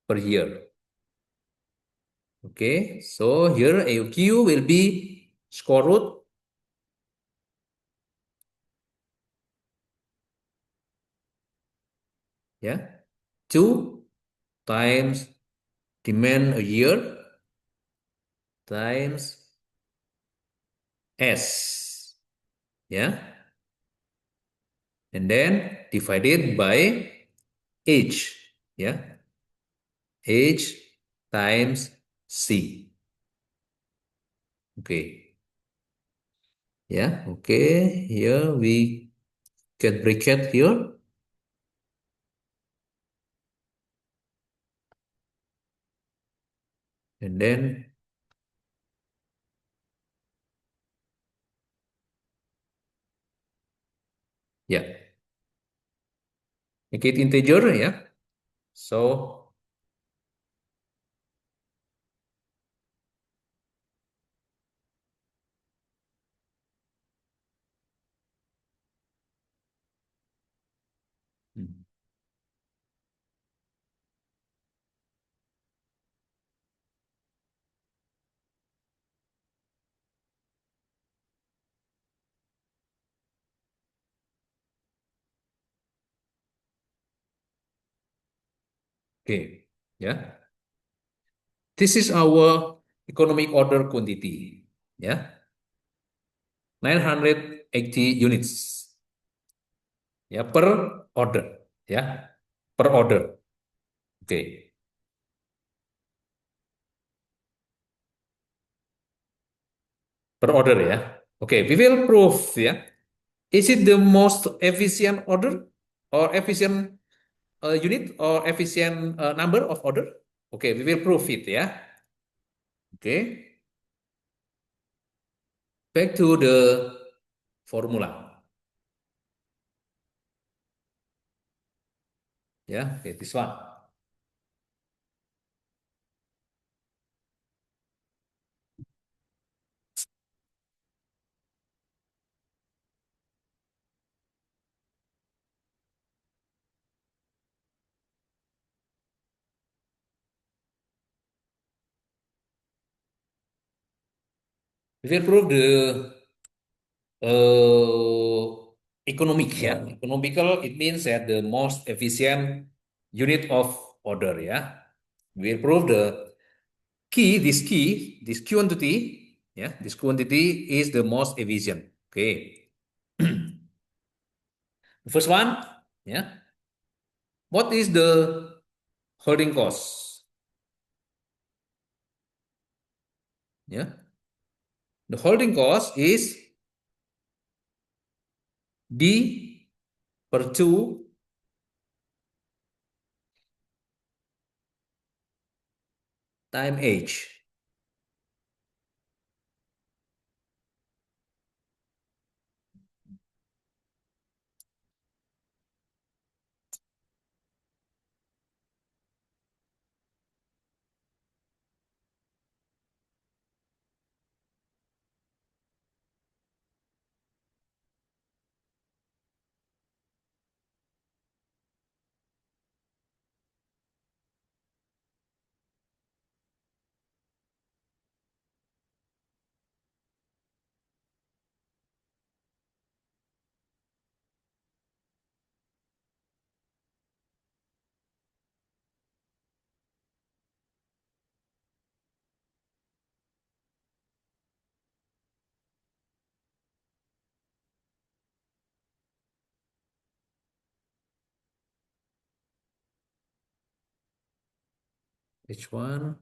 per year. Okay, so here AQ will be square root, yeah, 2 times demand a year times S, yeah, and then divided by age, yeah, age times C. Okay, yeah, okay, here we get bracket here, and then, yeah, make it integer, yeah, so, hmm, Okay, ya. This is our economic order quantity, ya. 980 units, ya, per order, ya. Per order. Oke, per order ya. Oke, we will prove ya. Is it the most efficient order or efficient unit or efficient number of order? Oke, we will prove it ya. Oke, back to the formula. Ya, okay, this one. We will prove the economic ya. Economical it means that the most efficient unit of order ya. We will prove the this quantity ya, this quantity is the most efficient. Okay. The first one ya. What is the holding cost? Ya. The holding cost is D per 2 time H. H1.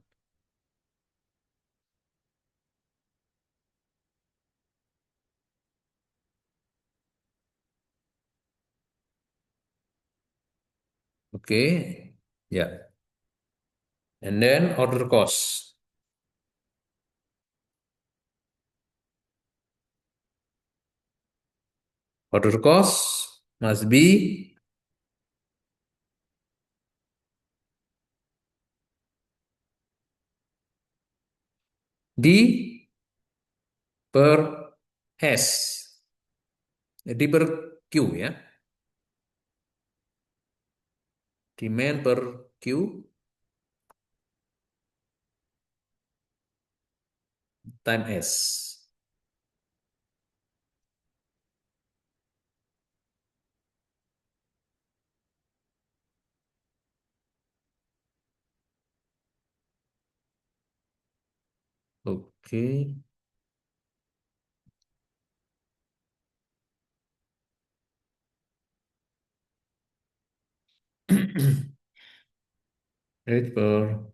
Okay. Ya. And then order cost. Order cost must be D per S. D per Q ya. Demand per Q time S. Oke. Rate per.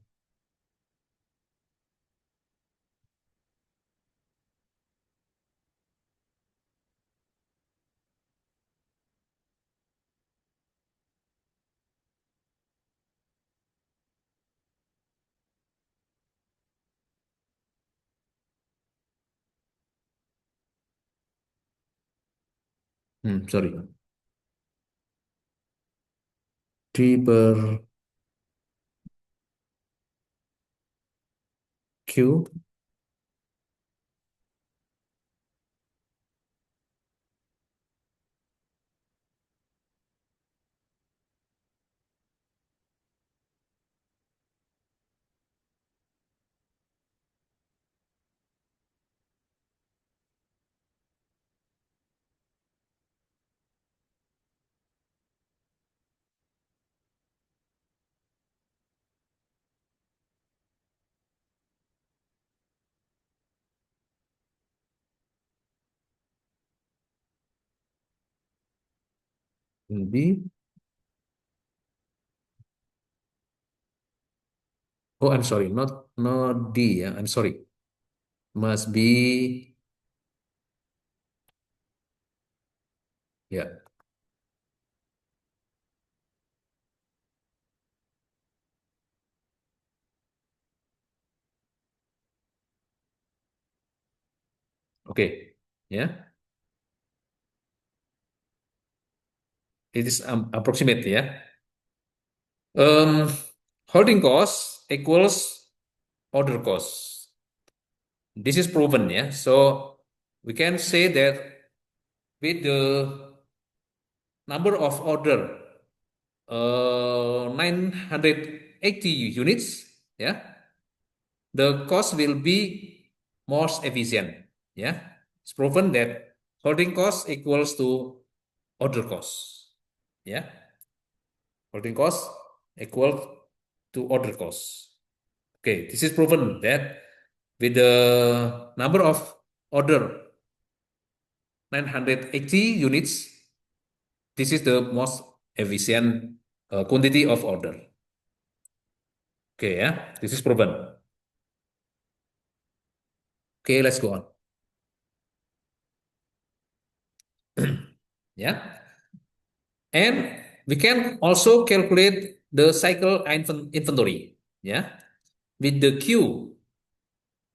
Sorry. D per Q. will be, oh, I'm sorry, not D, yeah, I'm sorry. Must be, yeah, okay, yeah. It is approximate, yeah. Um, Holding cost equals order cost. This is proven, yeah. So we can say that with the number of order 980 units, yeah, the cost will be most efficient. Yeah, it's proven that holding cost equals to order cost. Yeah, holding cost equal to order cost. Okay, this is proven that with the number of order 980 units, this is the most efficient quantity of order. Okay, yeah, this is proven. Okay, let's go on. Yeah. And we can also calculate the cycle inventory. Yeah. With the Q,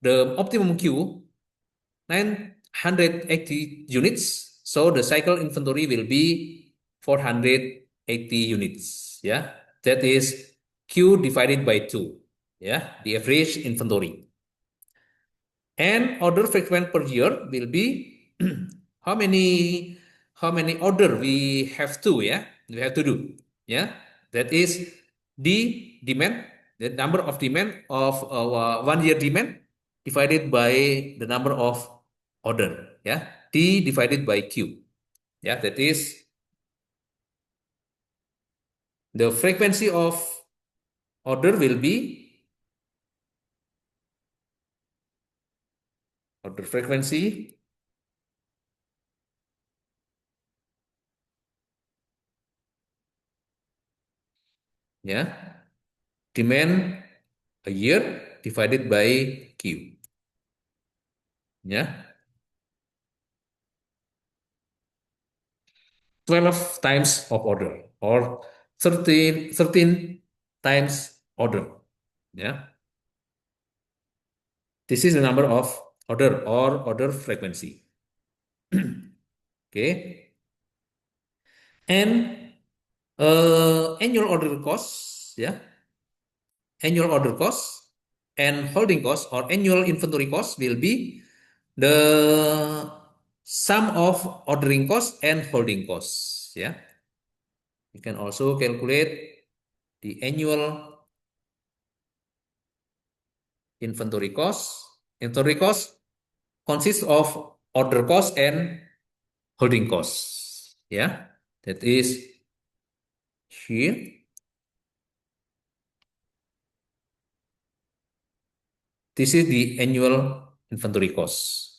the optimum Q, 980 units. So the cycle inventory will be 480 units. Yeah. That is Q divided by 2. Yeah. The average inventory. And order frequent per year will be how many order we have to, yeah, we have to do, yeah, that is the demand, the number of demand of 1 year demand divided by the number of order, yeah, D divided by Q, yeah, that is the frequency of order will be order frequency, yeah, demand a year divided by Q, yeah, 12 times of order or 13 times order. Yeah. This is the number of order or order frequency. Okay. And annual order cost, yeah, annual order cost and holding cost or annual inventory cost will be the sum of ordering cost and holding costs. Yeah. You can also calculate the annual inventory cost. Inventory cost consists of order cost and holding costs. Yeah, that is here. This is the annual inventory cost.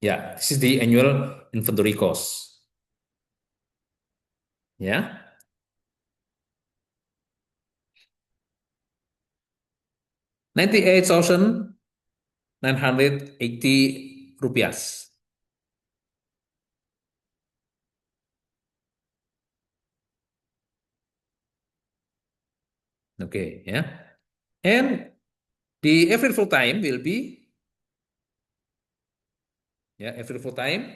Yeah, this is the annual inventory cost. Yeah, 98,980 rupiah. Okay, yeah. And the every full time will be, yeah, every full time.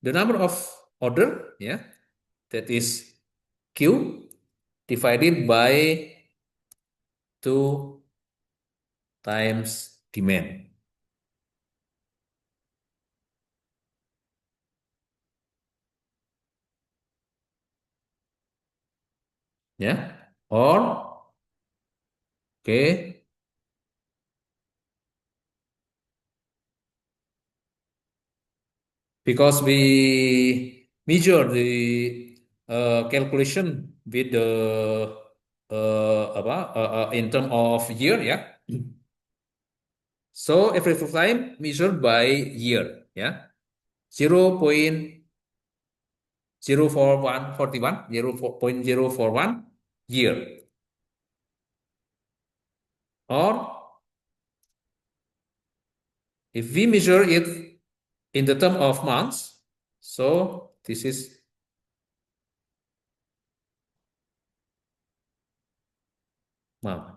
The number of order, yeah, that is Q divided by 2 times demand. Ya. Or, oke, because we measure the calculation with the in term of year, yeah. So every full time measured by year, yeah. 0.04141 year. Or if we measure it in the term of months, so this is month,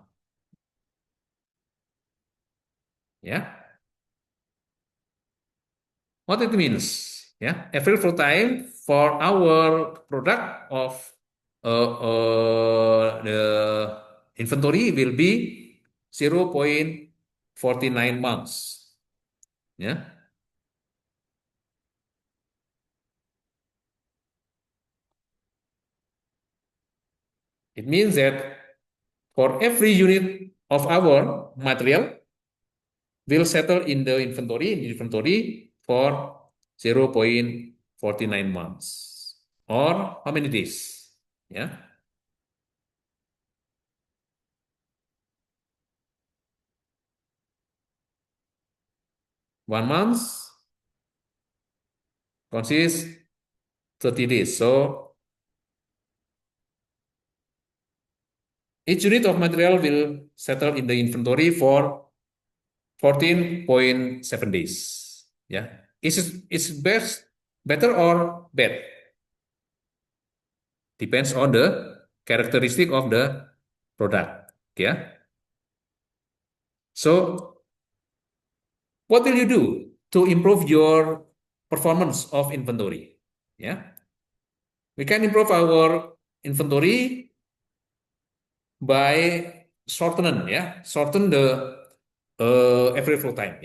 yeah. What it means, yeah. Every full time for our product of the inventory will be 0.49 months, yeah. It means that for every unit of our material will settle in the inventory for 0.49 months or how many days, yeah. 1 month consists 30 days. So each unit of material will settle in the inventory for 14.7 days. Yeah. Is best better or bad? Depends on the characteristic of the product. Yeah. So what will you do to improve your performance of inventory? Yeah. We can improve our inventory by shorten the average flow time,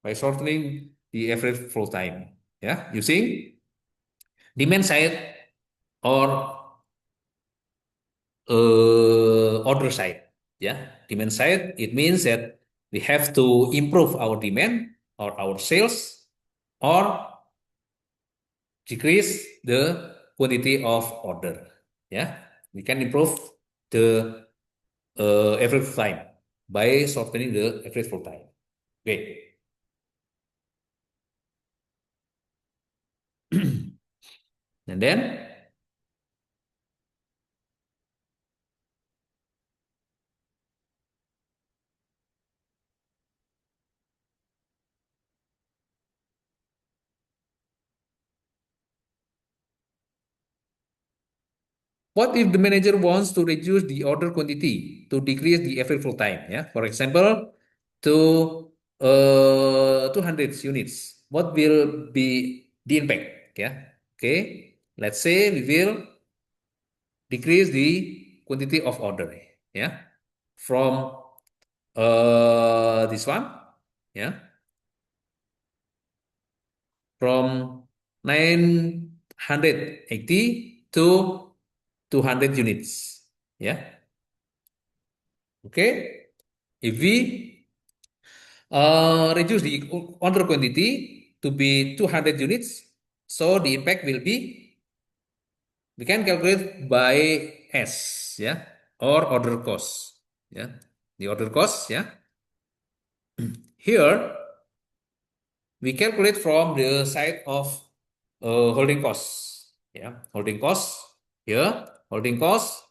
by shortening the average flow time, using demand side or order side, demand side. It means that we have to improve our demand or our sales or decrease the quantity of order, we can improve the average time by shortening the average flow time. Okay. And then what if the manager wants to reduce the order quantity to decrease the average flow time? Yeah, for example, to 200 units. What will be the impact? Yeah, okay. Let's say we will decrease the quantity of order. Yeah, from this one. Yeah, from 980 to 200 units. Yeah, okay. If we reduce the order quantity to be 200 units, so the impact will be, we can calculate by S, or order cost, the order cost, Here we calculate from the side of holding costs, holding costs here, holding cost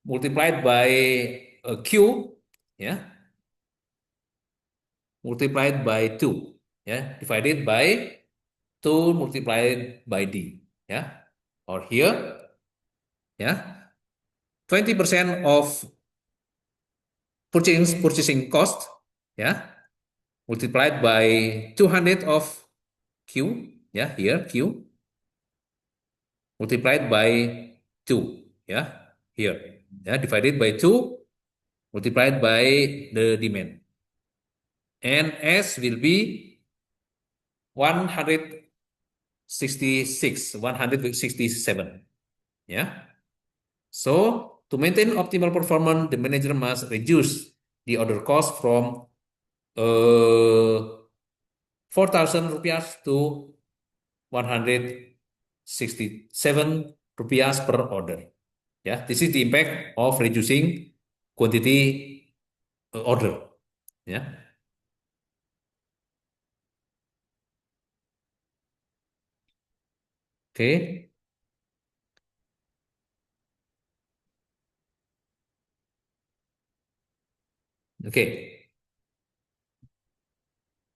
multiplied by Q, yeah, multiplied by 2, divided by 2 multiplied by D, or here, yeah, 20% of purchasing cost, yeah, multiplied by 200 of Q, here Q, multiplied by 2, here, divided by 2, multiplied by the demand, and S will be 166, 167, yeah. So to maintain optimal performance, the manager must reduce the order cost from 4,000 rupiah to 167 rupiah per order. Yeah, this is the impact of reducing quantity order. Yeah. Okay. Okay.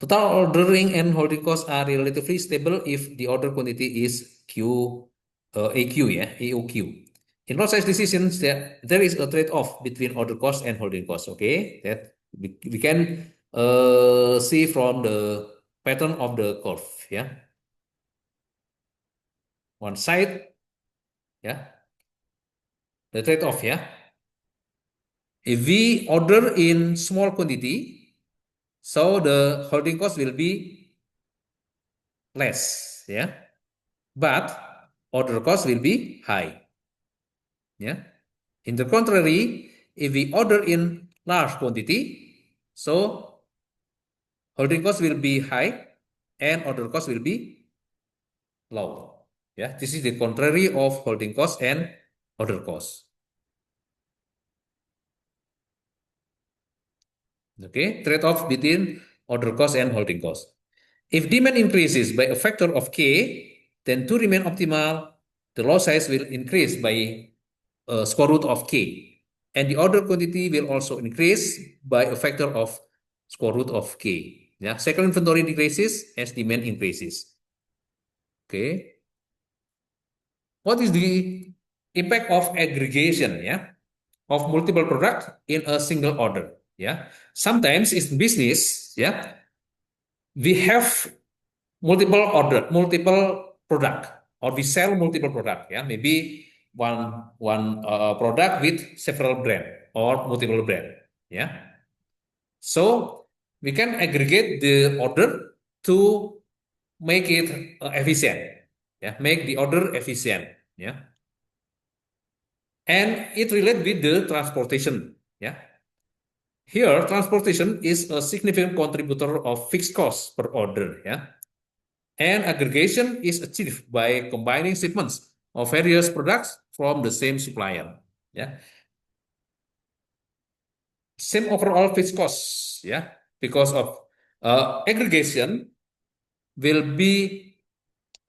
Total ordering and holding costs are relatively stable if the order quantity is AQ, yeah, AOQ. In process decisions, there is a trade-off between order cost and holding cost. Okay, that we can see from the pattern of the curve. Yeah, one side, yeah, the trade-off. Yeah, if we order in small quantity, so the holding cost will be less. Yeah, but order cost will be high. Yeah. In the contrary, if we order in large quantity, so holding cost will be high and order cost will be low. Yeah, this is the contrary of holding cost and order cost. Okay, trade-off between order cost and holding cost. If demand increases by a factor of K, then to remain optimal, the lot size will increase by square root of K. And the order quantity will also increase by a factor of square root of K. Yeah, cycle inventory decreases as demand increases. Okay. What is the impact of aggregation, yeah, of multiple products in a single order? Yeah. Sometimes in business, yeah, we have multiple product, or we sell multiple product. Yeah, maybe one product with several brand or multiple brand. Yeah, so we can aggregate the order to make it efficient. Yeah, make the order efficient. Yeah, and it relates with the transportation. Yeah, here transportation is a significant contributor of fixed costs per order. Yeah. And aggregation is achieved by combining shipments of various products from the same supplier. Yeah, same overall fixed costs. Yeah, because of aggregation will be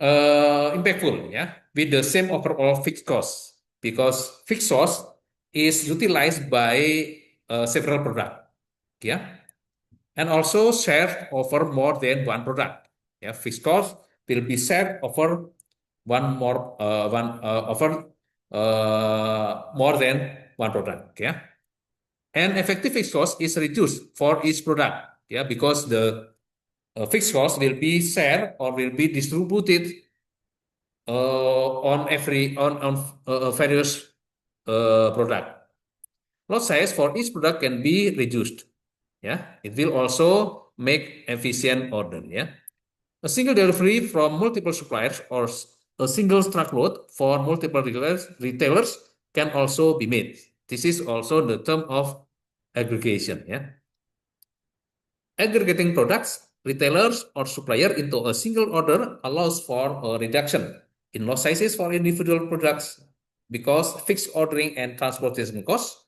impactful. Yeah, with the same overall fixed costs, because fixed cost is utilized by several products. Yeah, and also shared over more than one product. Yeah, fixed cost will be shared over one over more than one product. Yeah, and effective fixed cost is reduced for each product. Yeah, because the fixed cost will be shared or will be distributed on various product. Lot size for each product can be reduced. Yeah, it will also make efficient order. Yeah, a single delivery from multiple suppliers or a single truckload for multiple retailers can also be made. This is also the term of aggregation. Yeah, aggregating products, retailers, or supplier into a single order allows for a reduction in lot sizes for individual products because fixed ordering and transportation costs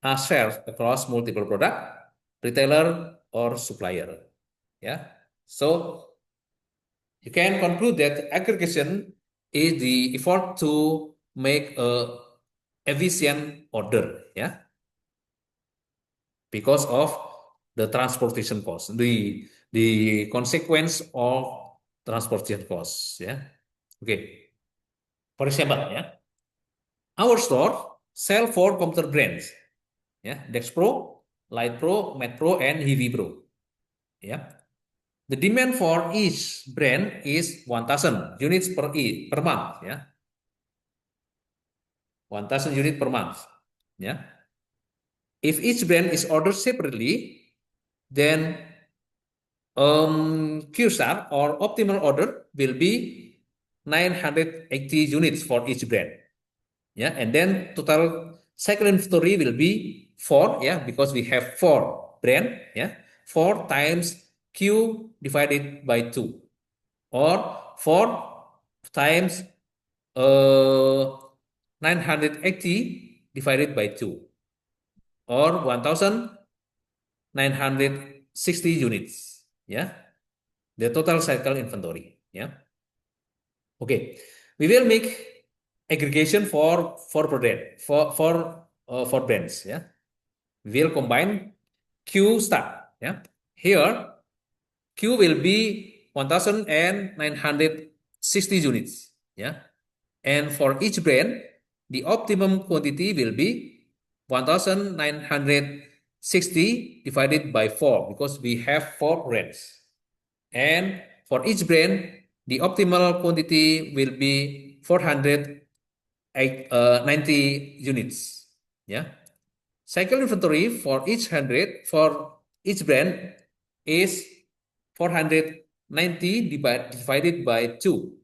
are shared across multiple product, retailer, or supplier. Yeah. So you can conclude that aggregation is the effort to make a efficient order. Yeah, because of the transportation cost, the consequence of transportation costs. Yeah. Okay. For example, yeah, our store sell four computer brands. Yeah, Dexpro, Lightpro, MacPro, and HiviPro. Yeah. The demand for each brand is 1,000 units per month. Yeah, 1,000 unit per month. Yeah. If each brand is ordered separately, then QSAR or optimal order will be 980 units for each brand. Yeah, and then total cycle inventory will be 4, yeah, because we have 4 brand, yeah. 4 times Q divided by 2, or 4 times 980 divided by 2 or 1960 units, ya, the total cycle inventory, ya. Okay, we will make aggregation for brand for brands, ya. We will combine Q start, ya. Here Q will be 1960 units, ya. And for each brand, the optimum quantity will be 1960 divided by 4 because we have 4 brands. And for each brand, the optimal quantity will be 490 units. Yeah. Cycle inventory for each brand is 490 divided by 2.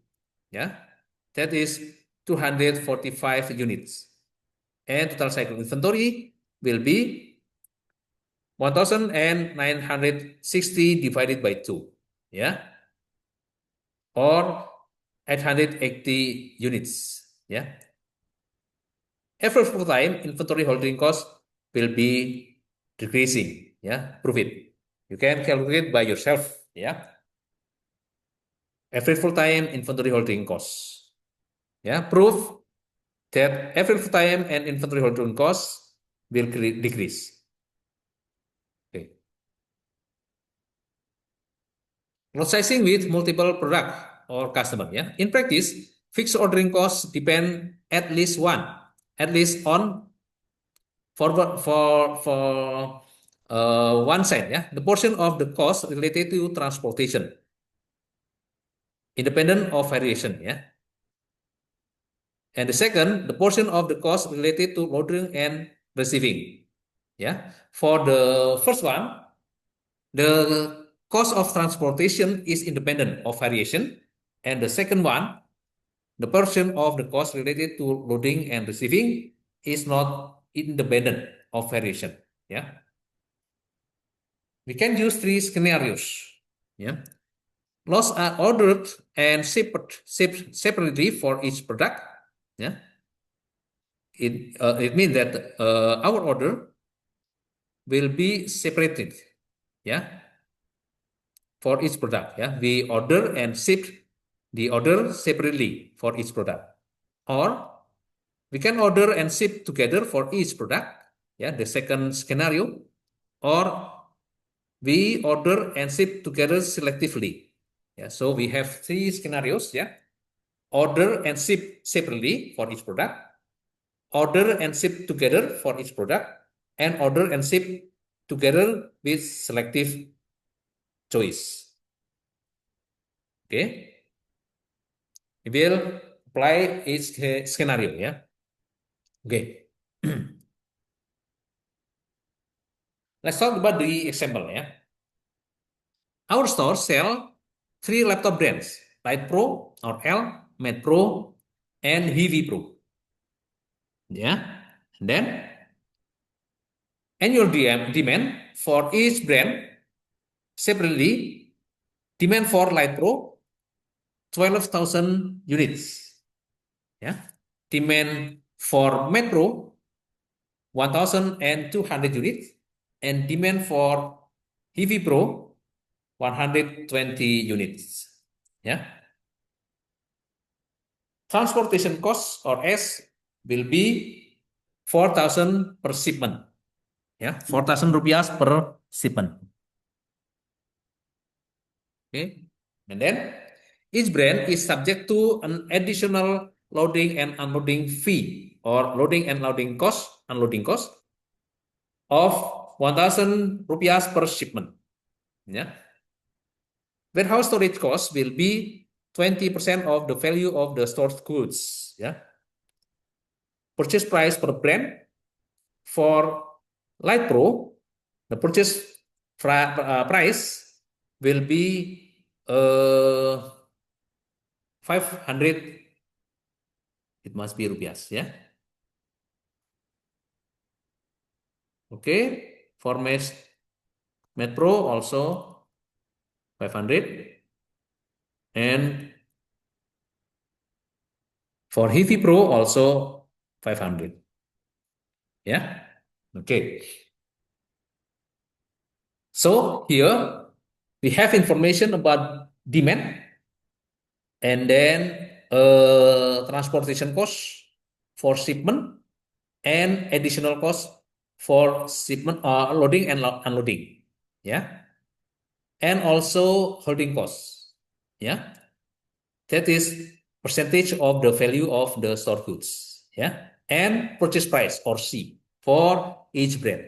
Yeah. That is 245 units. And total cycle inventory will be 1960 divided by 2. Yeah. Or 880 units. Yeah. Every full time inventory holding cost will be decreasing. Yeah. Prove it. You can calculate by yourself. Yeah. Every full time inventory holding cost. Yeah. Prove that every full time and inventory holding cost will decrease. Okay. Lot sizing with multiple product or customer. Yeah. In practice, fixed ordering costs depend at least on for one side. Yeah, the portion of the cost related to transportation, independent of variation. Yeah, and the second, the portion of the cost related to loading and receiving. Yeah, for the first one, the cost of transportation is independent of variation, and the second one, the portion of the cost related to loading and receiving is not independent of variation. Yeah, we can use three scenarios. Yeah, lots are ordered and shipped separately for each product. Yeah, it means that our order will be separated. Yeah, for each product. Yeah, we order and ship the order separately for each product, or we can order and ship together for each product. Yeah, the second scenario, or we order and ship together selectively. Yeah, so we have three scenarios. Yeah, order and ship separately for each product, order and ship together for each product, and order and ship together with selective choice. Okay, we will apply each scenario. Yeah, okay. Let's talk about the example. Yeah, our store sell three laptop brands: Light Pro or L, Mate Pro, and Heavy Pro. Yeah, and then annual demand for each brand separately. Demand for Light Pro 12,000 units. Yeah. Demand for Metro 1,200 units, and demand for Heavy Pro 120 units. Yeah. Transportation cost or S will be 4,000 per shipment. Yeah, 4,000 rupiah per shipment. Okay. And then each brand is subject to an additional loading and unloading fee or unloading cost of 1,000 rupiah per shipment. Yeah. Warehouse storage cost will be 20% of the value of the stored goods. Yeah. Purchase price per brand for Light Pro, the purchase price will be 500. It must be rupiahs, ya. Okay, for Metro also 500, and For Heavy Pro also 500. Yeah. Okay. So here we have information about demand and then transportation cost for shipment and additional cost for shipment loading and unloading. Yeah. And also holding costs. Yeah. That is percentage of the value of the stored goods. Yeah. And purchase price or C for each brand.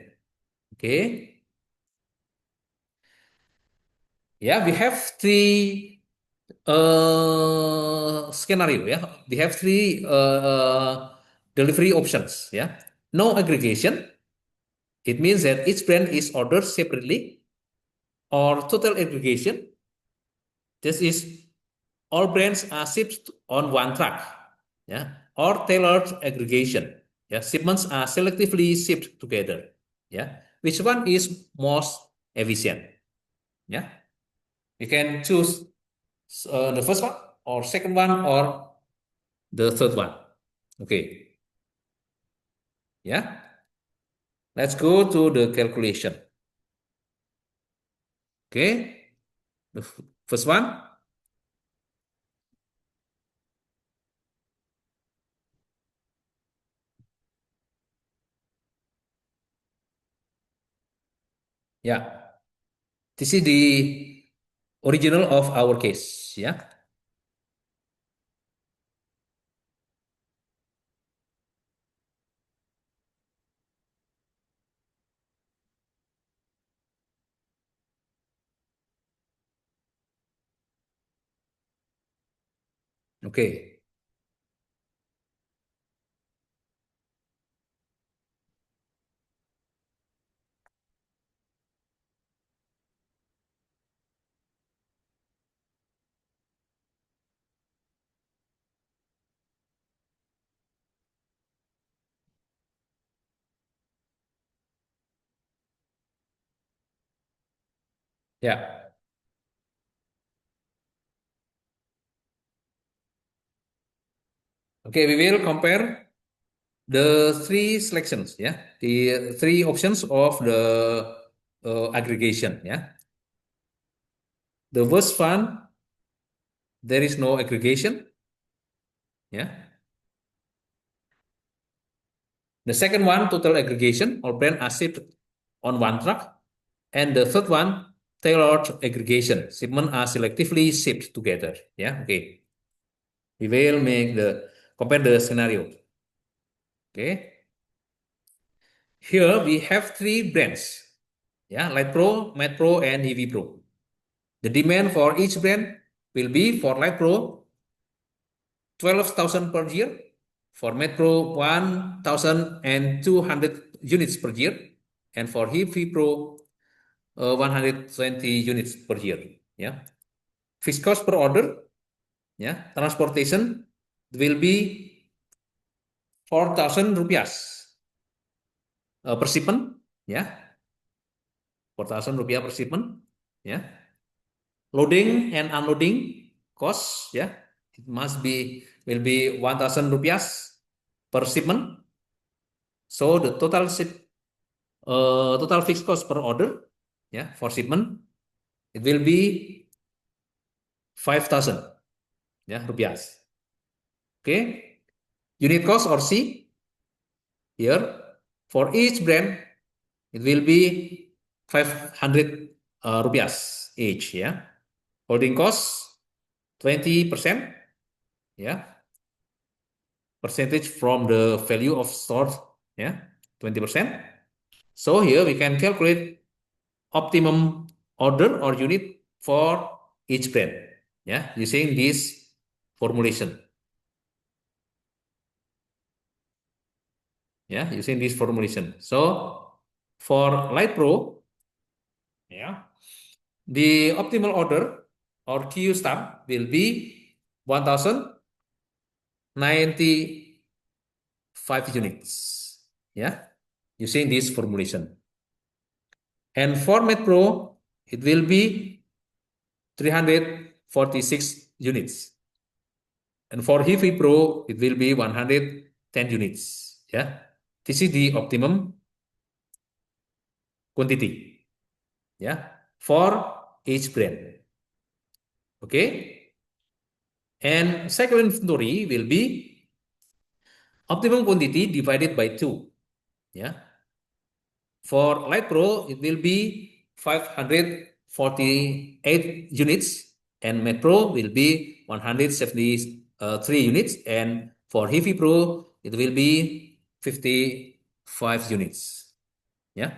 Okay. Yeah, we have three scenario. Yeah, we have three delivery options. Yeah, no aggregation. It means that each brand is ordered separately, or total aggregation. This is all brands are shipped on one truck. Yeah, or tailored aggregation. Yeah, shipments are selectively shipped together. Yeah, which one is most efficient? Yeah, you can choose the first one or second one or the third one. Okay, yeah. Let's go to the calculation. Okay, the first one. Yeah, this is the original of our case. Yeah. Okay. Yeah. Okay, we will compare the three selections. Yeah, the three options of the aggregation. Yeah, the first one there is no aggregation. Yeah. The second one, total aggregation, all brand are shipped on one truck. And the third one, tailored aggregation, shipment are selectively shipped together. Yeah, okay. We will make the compare the scenario. Okay. Here we have three brands. Yeah, Light Pro, Matte Pro, and Heavy Pro. The demand for each brand will be for Light Pro 12,000 per year, for Matte Pro 1,200 units per year, and for Heavy Pro 120 units per year. Yeah, fixed cost per order. Yeah, transportation will be 4,000 rupiah per shipment. Yeah, 4,000 rupiah per shipment. Yeah, loading and unloading cost. Yeah, it must be will be 1,000 rupiah per shipment. So the total fixed cost per order. Yeah, for shipment it will be 5,000. Yeah, rupiah. Okay. Unit cost or C here for each brand it will be 500 rupiah each. Yeah. Holding cost 20%. Yeah. Percentage from the value of stored. Yeah. 20%. So here we can calculate optimum order or unit for each brand. Yeah. Using this formulation. Yeah. Using this formulation. So for Light Pro, yeah, the optimal order or Q stamp will be 1,095 units. Yeah, using this formulation. And format Pro, it will be 346 units. And for Hivi Pro, it will be 110 units. Yeah, this is the optimum quantity. Yeah, for each brand. Okay, and cycle inventory will be optimum quantity divided by 2. Yeah, for Light Pro, it will be 548 units, and Matte Pro will be 173 units, and for Heavy Pro, it will be 55 units. Yeah,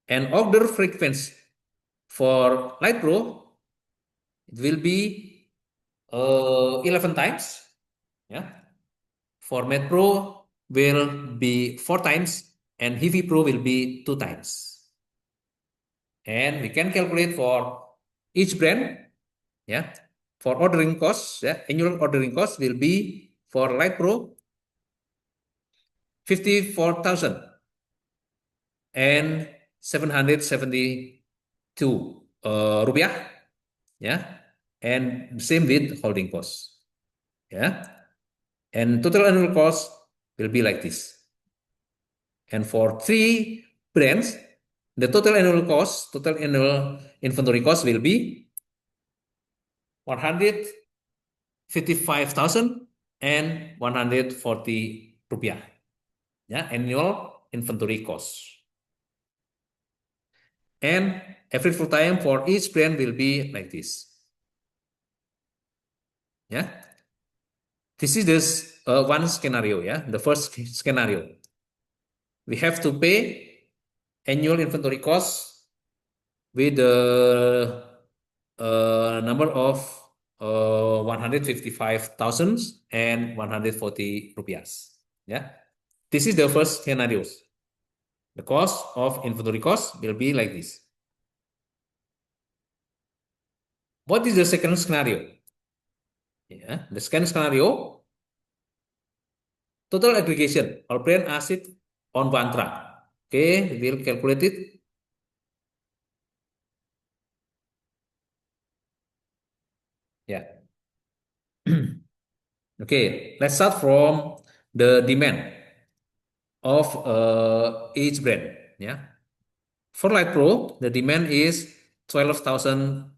and order frequency for Light Pro, it will be 11 times. Yeah, for Matte Pro will be 4 times, and Heavy Pro will be 2 times. And we can calculate for each brand, yeah, for ordering costs, yeah, annual ordering cost will be for Light Pro 54,000 and 772 rupiah, yeah, and same with holding costs, yeah, and total annual cost will be like this. And for 3 brands, the total annual cost, total annual inventory cost will be 155,000 and 140 rupiah. Ya, annual inventory cost. And every full time for each brand will be like this. Ya, this is this one scenario. Ya, the first scenario. We have to pay annual inventory cost with the number of 155,000 and 140 rupiah. Yeah, this is the first scenario. The cost of inventory cost will be like this. What is the second scenario? Yeah, the second scenario, total aggregation or brand asset on one track. Okay, we'll calculate it. Yeah. Okay, let's start from the demand of each brand. Yeah. For Light Pro, the demand is 12,000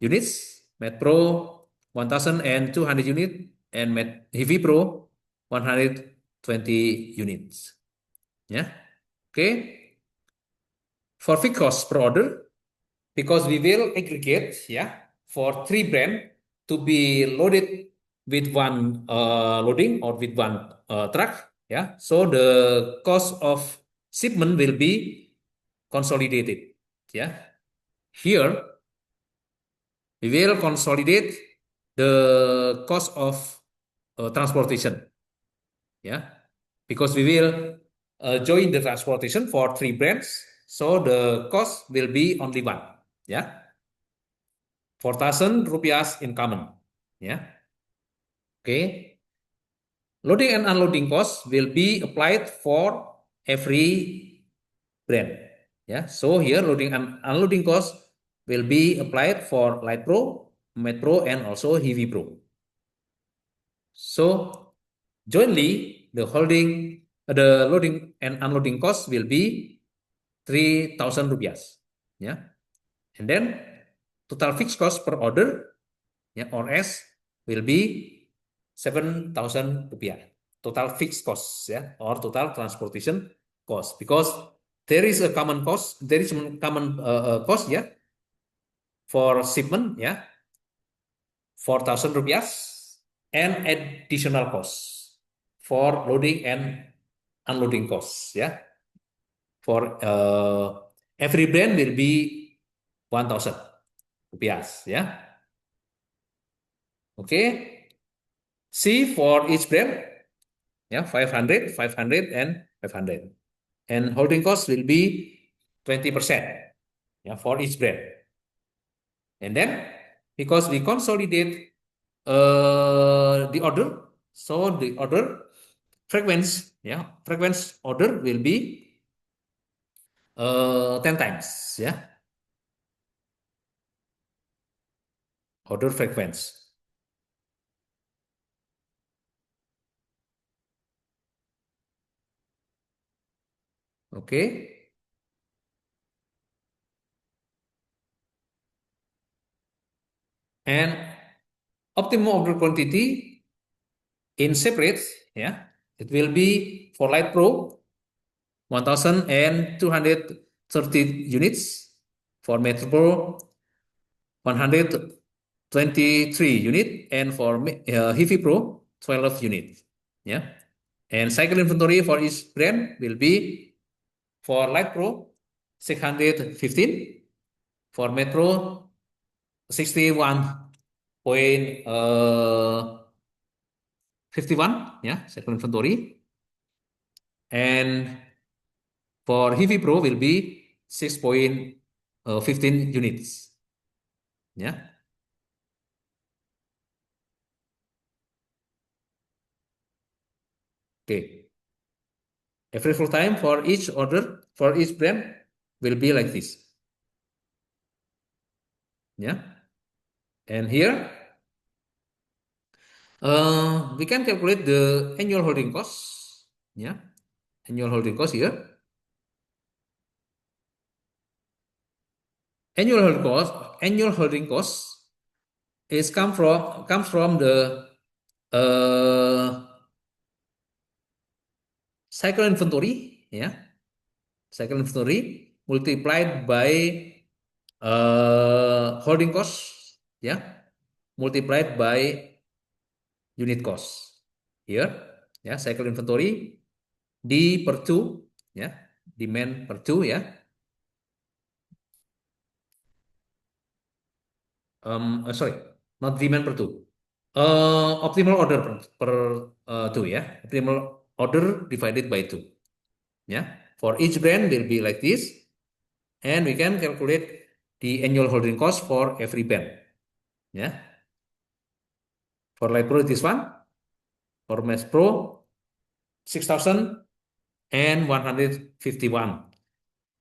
units, Matte Pro 1,200 units, and Heavy Pro 120 units. Yeah. Okay. For fixed cost per order, because we will aggregate, yeah, for 3 brand to be loaded with one loading or with one truck, yeah. So the cost of shipment will be consolidated, yeah. Here we will consolidate the cost of transportation, yeah, because we will join the transportation for 3 brands, so the cost will be only one, yeah, 4,000 rupiah in common, yeah. Okay, loading and unloading cost will be applied for every brand, yeah. So here loading and unloading cost will be applied for Light Pro, Matte Pro, and also Heavy Pro. So jointly, the loading and unloading cost will be 3,000 rupiah. Yeah. And then total fixed cost per order, yeah, or S, will be 7,000 rupiah. Total fixed cost, yeah, or total transportation cost. Because there is a common cost, there is a common cost, yeah, for shipment, yeah, 4,000 rupiah, and additional cost for loading and unloading costs, yeah. For every brand will be 1,000 rupiah, yeah. Okay. C for each brand, yeah, 500, 500, and 500. And holding cost will be 20%, yeah, for each brand. And then because we consolidate the order, so the order frequency, yeah, frequency order will be 10 times, yeah, order frequency. Okay. And optimum order quantity in separate, yeah, it will be for Light Pro 1230 units, for Metro Pro 123 unit, and for Heavy Pro 12 units. Yeah. And cycle inventory for each brand will be for Light Pro 615, for Metro 61.51, yeah, cycle inventory. And for Heavy Pro will be 6.15 units. Yeah. Okay. Every full time for each order for each brand will be like this. Yeah. And here we can calculate the annual holding cost. Yeah. Annual holding cost here. Annual holding cost is comes from the uh, cycle inventory. Yeah. Cycle inventory multiplied by holding cost, yeah, multiplied by unit cost. Here, ya, cycle inventory D per 2, ya, demand per 2, ya. Sorry, not demand per 2. Optimal order per 2, ya. Optimal order divided by 2, ya. For each brand will be like this, and we can calculate the annual holding cost for every brand, ya. For Light Pro, this one. For Max Pro, 6,151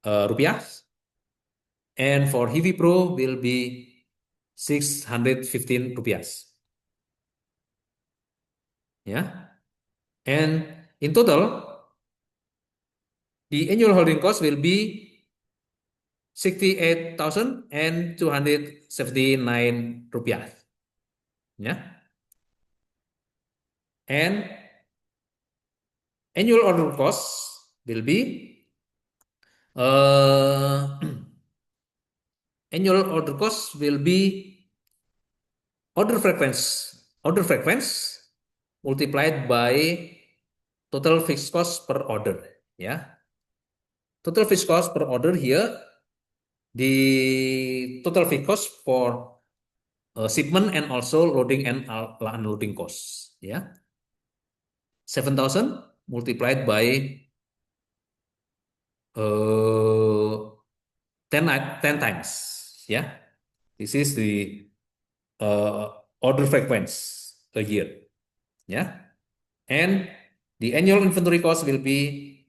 rupiah. And for Heavy Pro will be 615 rupiah. Yeah. And in total, the annual holding cost will be 68,279 rupiah. Yeah. And annual order cost will be uh, annual order cost will be order frequency multiplied by total fixed cost per order. Ya, total fixed cost per order here, the total fixed cost for shipment and also loading and unloading costs. Ya, 7,000 multiplied by 10 times. Ya, this is the uh, order frequency a year. Ya, and the annual inventory cost will be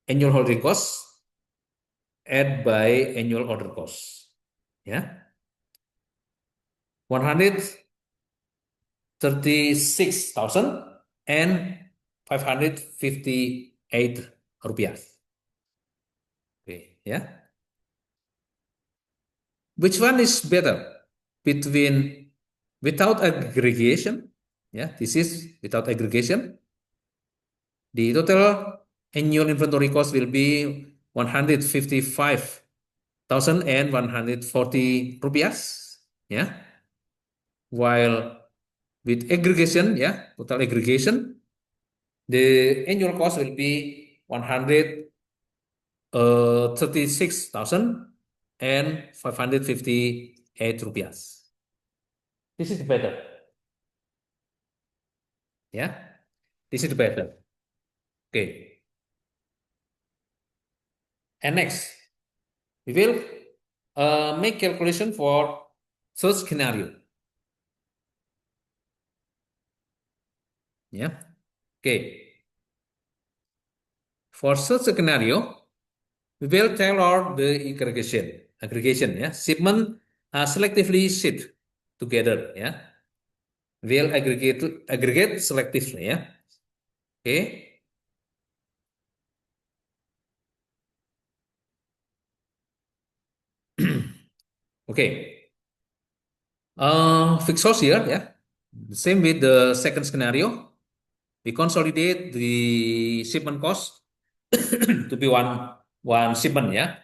annual holding cost add by annual order cost. Ya, 136,558 rupiah. Oke, ya. Which one is better between without aggregation? Ya, this is without aggregation. The total annual inventory cost will be 155,140 rupiah. Ya, while with aggregation, ya, total aggregation, the annual cost will be 136,558 rupiah. This is better, ya. This is better. Okay. And next, we will make calculation for search scenario. Ya. Okay. For such scenario, we will tailor the aggregation, ya. Shipment selectively shipped together, ya. We'll aggregate selectively, ya. Okay. Okay. Fixed cost here, yeah. Same with the second scenario. We consolidate the shipment cost to be one shipment, yeah.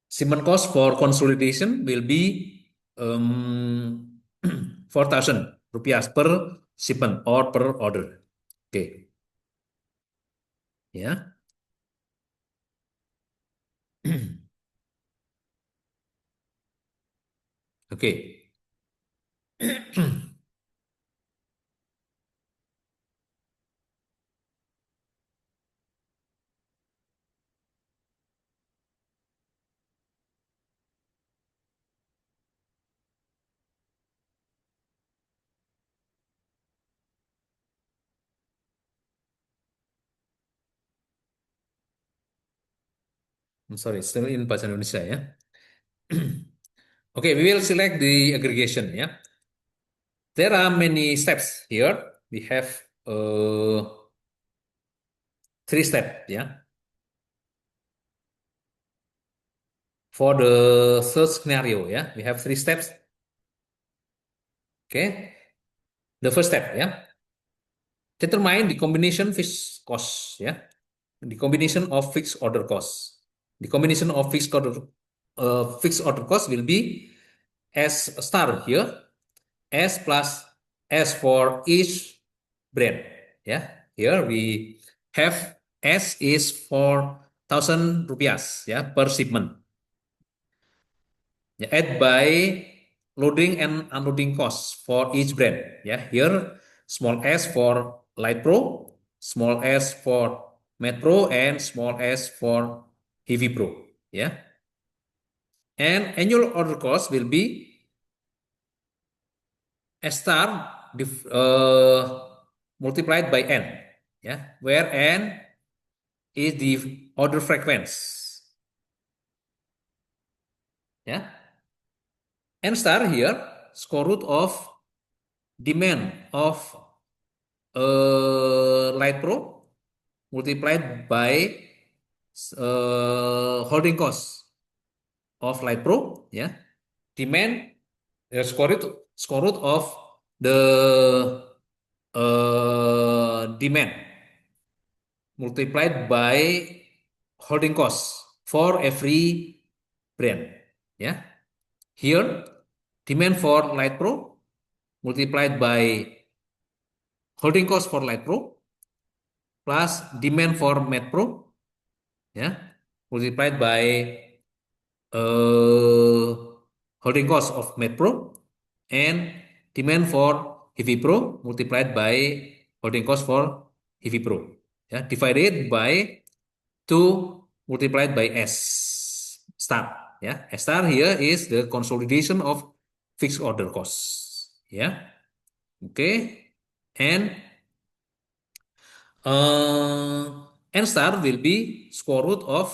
Shipment cost for consolidation will be 4,000 rupiah per shipment or per order. Okay, ya. Oke. I'm sorry, still in bahasa Indonesia ya. Okay, we will select the aggregation ya. There are many steps here. We have three steps ya. For the third scenario ya, we have three steps. Okay, the first step ya, determine the combination fixed cost ya. The combination of fixed order cost. The combination of fixed order cost will be S star here, S plus S for each brand. Yeah, here we have S is for 1,000 rupiah ya per shipment. Ya, add by loading and unloading costs for each brand. Ya, here small s for Light Pro, small s for Med Pro, and small s for Heavy Pro. Ya, and annual order cost will be S star multiplied by n. Ya, where n is the order frequency. Ya, n star here square root of demand of Light Pro multiplied by holding cost of Light Pro, ya. Demand square root of the demand multiplied by holding cost for every brand, ya. Here demand for Light Pro multiplied by holding cost for Light Pro plus demand for Med Pro, ya, multiplied by uh, holding cost of Med Pro and demand for Heavy Pro multiplied by holding cost for Heavy Pro, ya, divided by 2 multiplied by S star, ya. S star here is the consolidation of fixed order costs, ya. Okay, and n star will be square root of,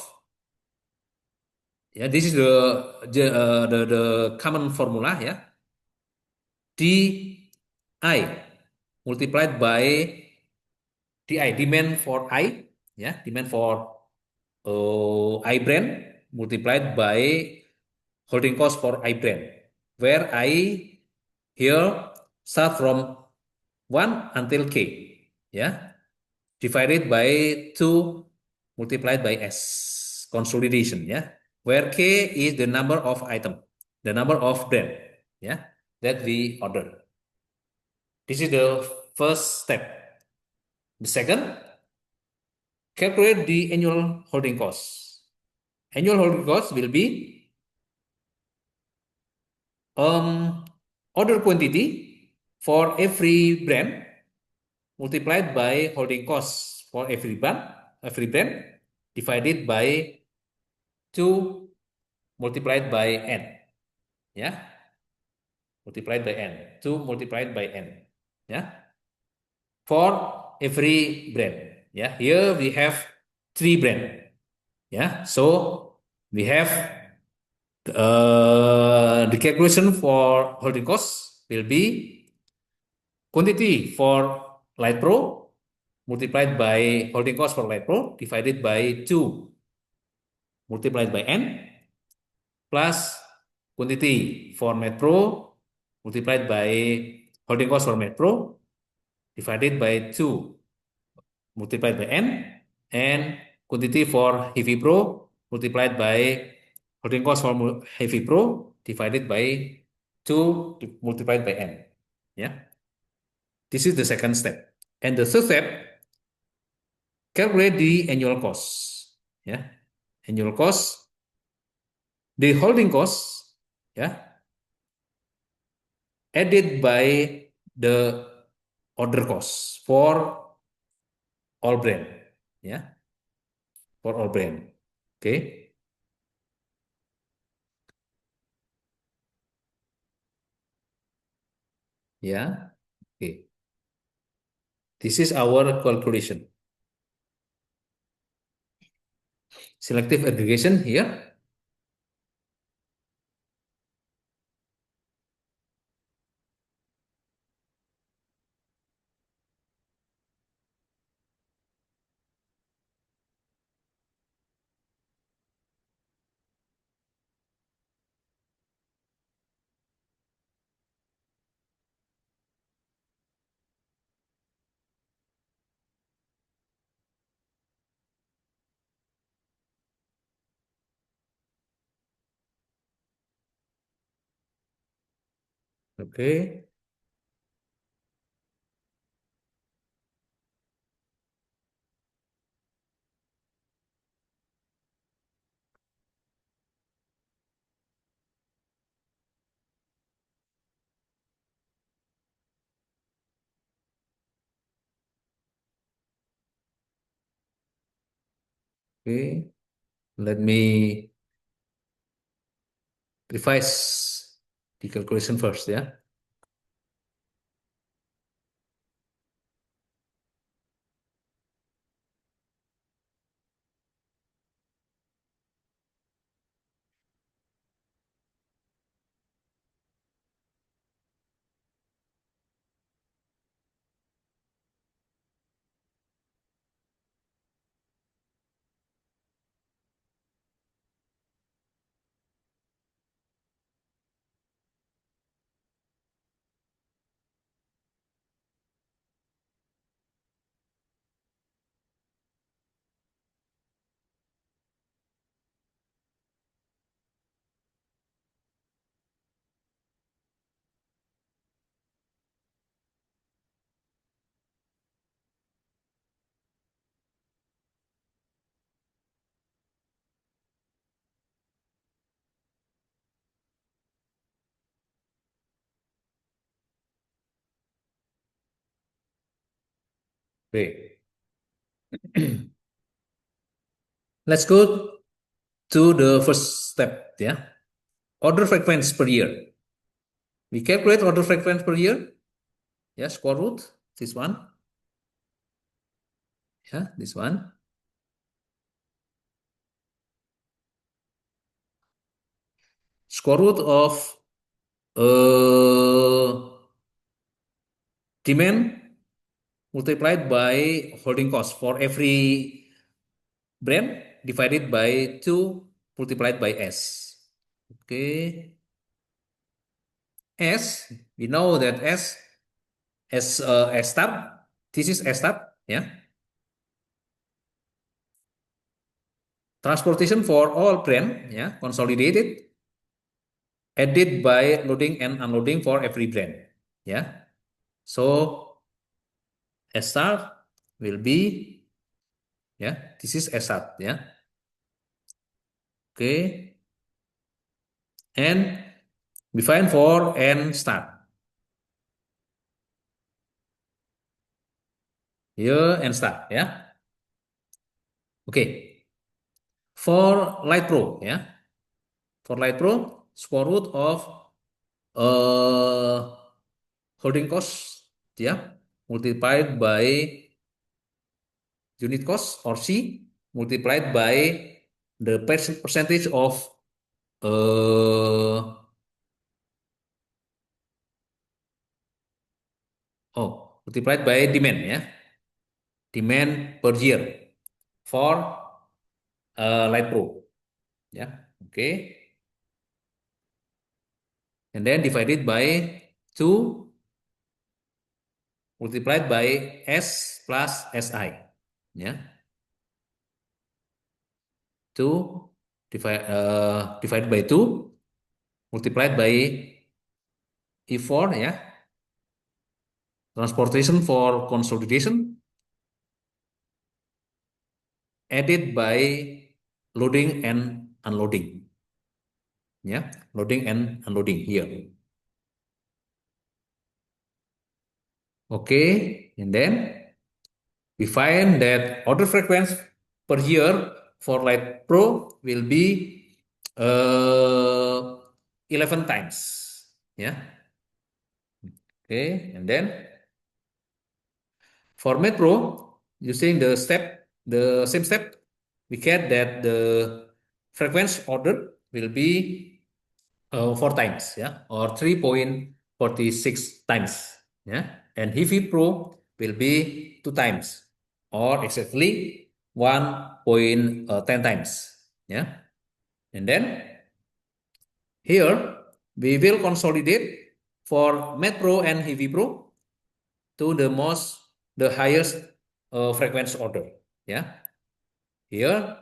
ya, this is the common formula ya, di multiplied by demand for I, ya, demand for I brand multiplied by holding cost for I brand, where I here start from 1 until K, ya, divided by 2 multiplied by S consolidation, ya, where K is the number of item, the number of brand, ya, that we order. This is the first step. The second, calculate the annual holding cost. Annual holding cost will be um, order quantity for every brand multiplied by holding cost for every brand divided by 2 multiplied by n, ya, multiplied by n, 2 multiplied by n, ya, for every brand, ya. Here we have 3 brand, ya, so we have the calculation for holding cost will be quantity for Light Pro multiplied by holding cost for light pro divided by 2 multiplied by N plus quantity for Metro multiplied by holding cost for Metro divided by 2 multiplied by N and quantity for Heavy Pro multiplied by holding cost for Heavy Pro divided by 2 multiplied by N. Yeah, this is the second step. And the third step, calculate the annual cost. Yeah, annual cost, the holding cost, yeah, added by the order cost for all brand. Yeah, for all brand. Okay. Yeah. Okay. This is our calculation. Selective aggregation here. Okay. Okay. Let me revise the calculation first. Yeah. Okay. Let's go to the first step. Yeah. Order frequency per year. We calculate order frequency per year. Yeah. Square root. This one. Yeah. This one. Square root of uh, demand multiplied by holding cost for every brand divided by 2 multiplied by S. Okay. S, we know that S star, this is S star, yeah. Transportation for all brand, yeah, consolidated, added by loading and unloading for every brand, yeah. So S star will be, yeah, this is S star, yeah. Okay. And we find for N star. Here N star, ya. Oke. For Light Pro, ya. For Light Pro, square root of uh, holding cost, ya, multiplied by unit cost or C, multiplied by the percentage of uh, multiplied by demand, ya. demand per year for Light Pro. Yeah, okay. And then divided by 2 multiplied by S plus SI. Yeah, 2 divided by 2 multiplied by E4, ya. Transportation for consolidation added by loading and unloading. Ya, loading and unloading here. Okay, and then we find that order frequency per year for Light Pro will be 11 times. Yeah. Okay, and then for Metro, using the same step, we get that the frequency order will be 4 times, yeah, or 3.46 times, yeah, and Heavy Pro will be 2 times, or exactly 1.10 times, yeah, and then here we will consolidate for Metro and Heavy Pro to the highest frequency order, yeah. Here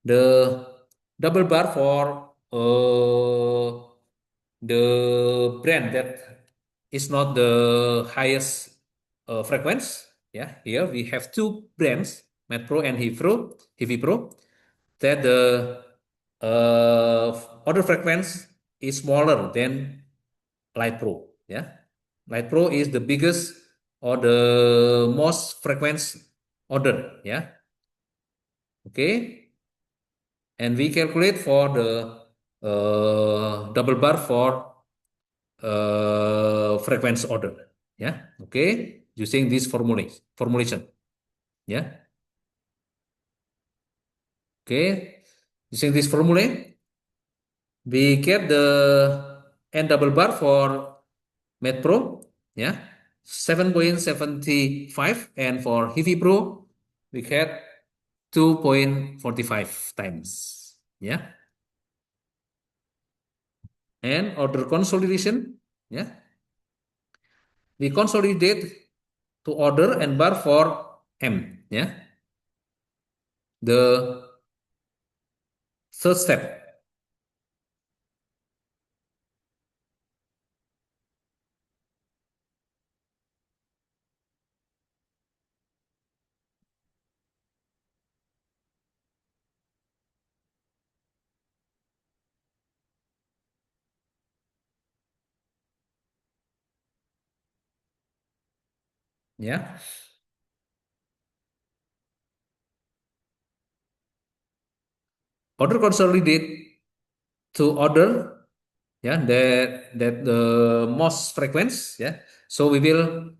the double bar for the brand that is not the highest frequency. Yeah, here we have two brands, Metro and Heavy Pro, that the order frequency is smaller than Light Pro. Yeah, Light Pro is the biggest or the most frequency order. Yeah, okay, and we calculate for the double bar for frequency order. Yeah, okay, using this formulation. Yeah, okay, using this formula, we get the n double bar for Med Pro. Yeah, 7.75, and for Heavy Pro, we get 2.45 times. Yeah, and order consolidation. Yeah, we consolidate to order and bar for M. Yeah, the third step. Yeah, order consolidate to order. Yeah, that the most frequency. Yeah, so we will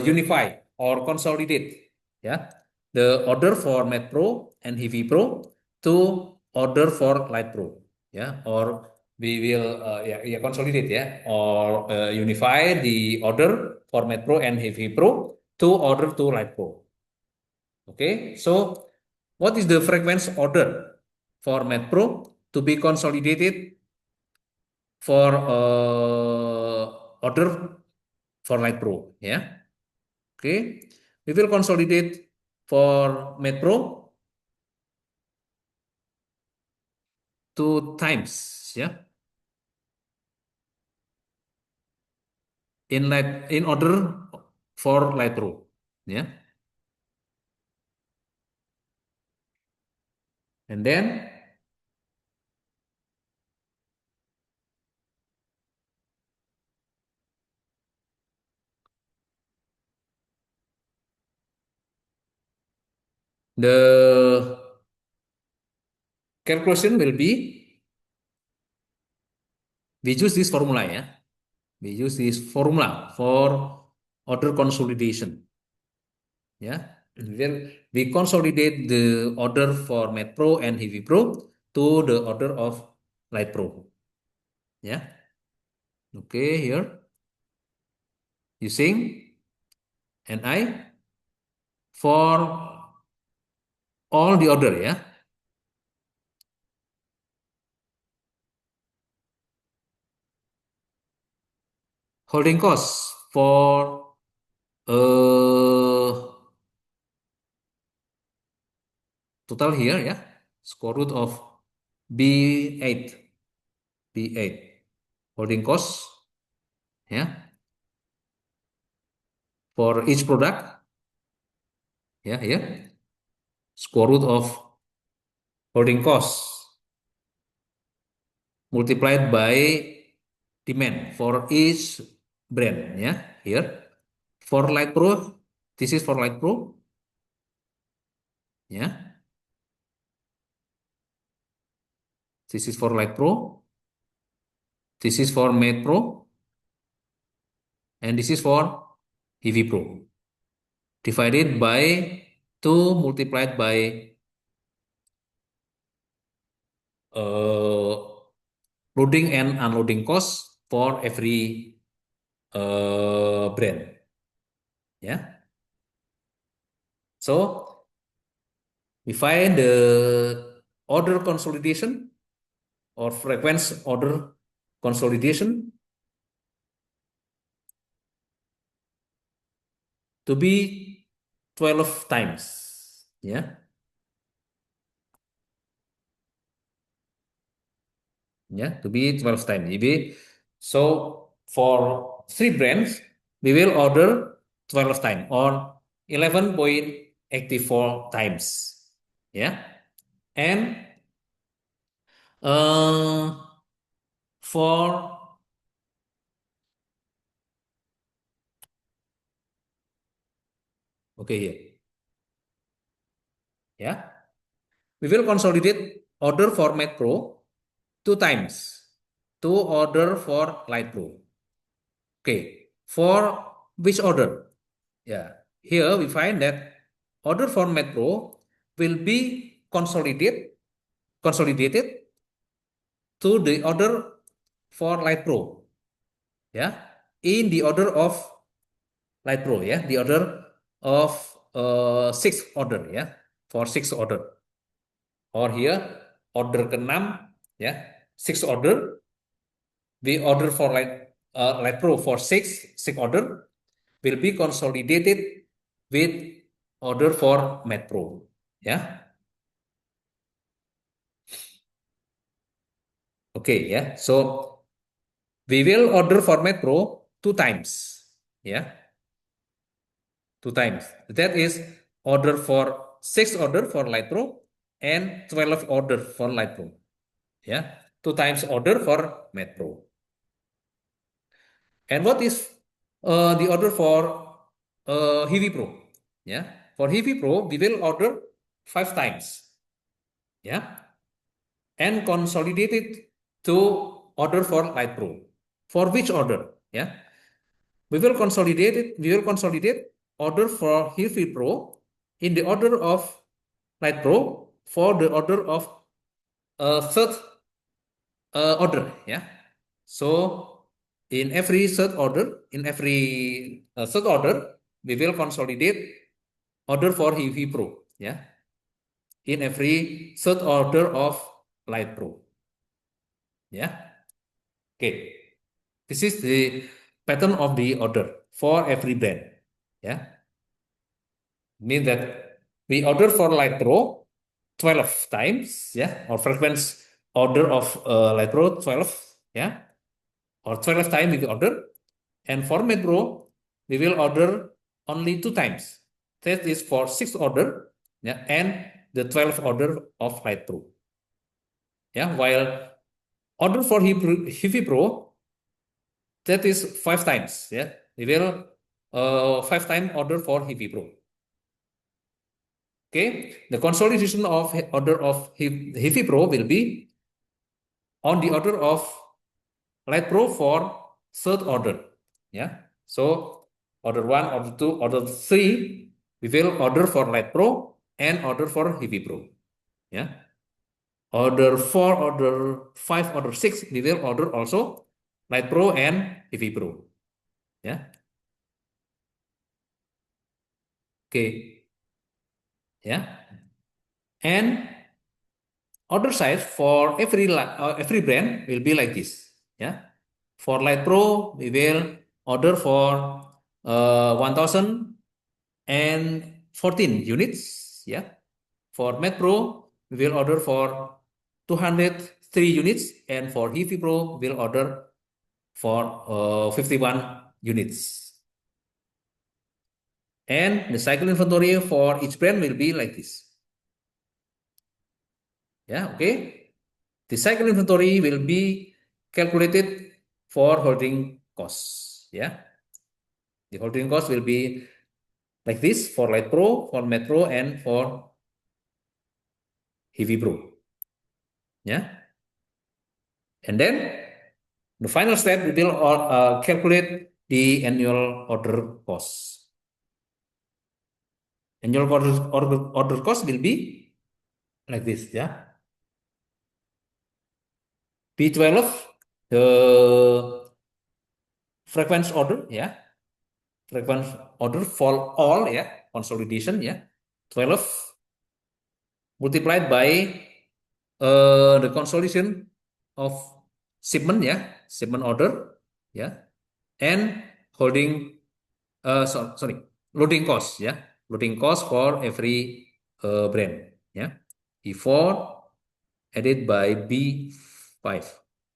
unify or consolidate. Yeah, the order for Med Pro and Heavy Pro to order for Light Pro. Yeah, or we will consolidate, yeah, or unify the order for Med Pro and Heavy Pro to order to Light Pro. Okay, so what is the frequency order for Med Pro to be consolidated for order for Light Pro? Yeah, okay, we will consolidate for Med Pro 2 times. Yeah, in order for Light Pro. Yeah, and then the calculation will be, we use this formula. Yeah, we use this formula for order consolidation. Yeah, then we consolidate the order for Med Pro and Heavy Pro to the order of Light Pro. Yeah, okay, here using NI for all the order ya. Holding cost for total here ya. Square root of B8. B8. Holding cost ya for each product ya here. Square root of holding cost multiplied by demand for each brand ya here. For Light Pro, this is for Light Pro ya. This is for Light Pro. This is for Mate Pro. And this is for Heavy Pro. Divided by 2 multiplied by uh, loading and unloading cost for every brand. Ya. So we find the order consolidation or frequency order consolidation to be 12 times. Ya. Ya, to be 12 times. Jadi, so for 3 brands, we will order 12 times or 11.84 times. Ya. And for okay here. Ya. We will consolidate order for Mac Pro 2 times. 2 order for Light Pro. Okay. For which order? Yeah. Here we find that order for Mac Pro will be consolidated to the order for Light Pro. Ya. In the order of Light Pro ya, the order of six order ya, for six order. Or here order ke-6 ya, six order. The order for Light Pro for six order will be consolidated with order for Matte Pro ya. Oke ya. So we will order for Matte Pro 2 times ya. 2 times. That is order for 6 order for Light Pro and 12 order for Light Pro. Ya, 2 times order for Matte Pro. And what is the order for Heavy Pro? Ya, for Heavy Pro we will order 5 times. Ya, and consolidated to order for Light Pro. For which order? Ya, we will consolidate order for Heavy Pro in the order of Light Pro for the order of third order ya. So in every third order, we will consolidate order for Heavy Pro ya. In every third order of Light Pro ya. Okay, this is the pattern of the order for every brand ya. Mean that we order for Light Pro 12 times ya, or frequency order of Light Pro 12 ya, or 12 times we order. And for Matte Pro we will order only 2 times. That is for 6 order ya, and the 12 order of Light Pro ya. While order for Heavy Pro, that is 5 times ya. We will 5 times order for Heavy Pro. Okay, the consolidation of order of Heavy Pro will be on the order of Light Pro for third order. Yeah, so order 1, order 2, order 3, we will order for Light Pro and order for Heavy Pro. Yeah, order 4, order 5, order 6, we will order also Light Pro and Heavy Pro. Yeah, okay. Yeah. And order size for every brand will be like this. Yeah. For Light Pro, we will order for 1014 units. Yeah. For Mac Pro, we will order for 203 units, and for Heavy Pro, we'll order for 51 units. And the cycle inventory for each brand will be like this. Yeah, okay. The cycle inventory will be calculated for holding costs. Yeah, the holding cost will be like this for Light Pro, for Mac Pro, and for Heavy Pro. Yeah, and then the final step we will calculate the annual order cost. Annual order cost will be like this. Yeah, P12, the frequency order. Yeah, frequency order for all. Yeah, consolidation. Yeah, 12 multiplied by the consolidation of shipment. Yeah, shipment order. Yeah, and holding sorry, loading cost. Yeah, loading cost for every brand. Yeah, E4 added by B5.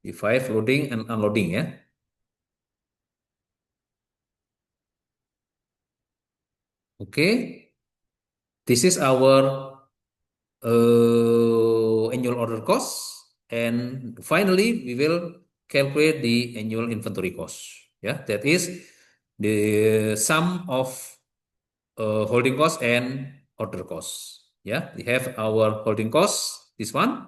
B5 loading and unloading. Yeah. Okay, this is our annual order cost, and finally we will calculate the annual inventory cost. Yeah, that is the sum of holding cost and order cost. Yeah, we have our holding cost, this one,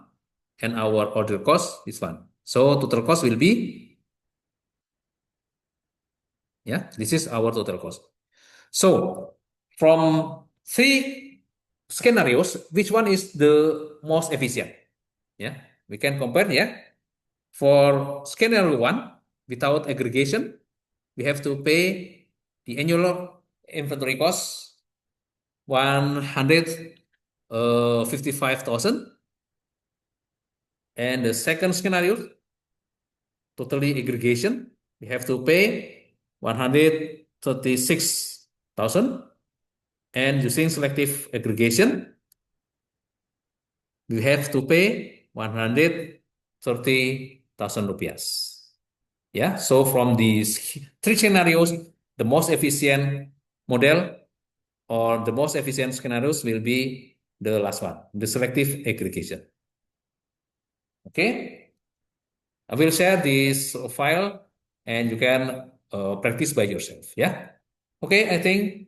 and our order cost, this one. So total cost will be, yeah, this is our total cost. So from three scenarios, which one is the most efficient? Yeah, we can compare. Yeah, for scenario one, without aggregation, we have to pay the annual inventory cost 155,000. And the second scenario, totally aggregation, we have to pay 136,000. And using selective aggregation, we have to pay 130,000 rupiah. Yeah, so from these three scenarios, the most efficient model or the most efficient scenarios will be the last one, the selective aggregation. Okay, I will share this file and you can practice by yourself. Yeah. Okay, I think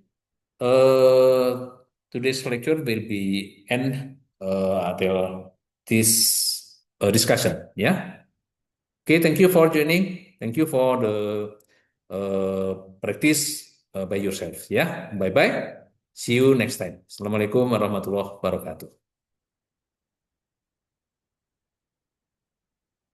today's lecture will be end until this discussion. Yeah. Okay, thank you for joining. Thank you for the practice by yourself. Yeah. Bye bye. See you next time. Assalamualaikum warahmatullahi wabarakatuh.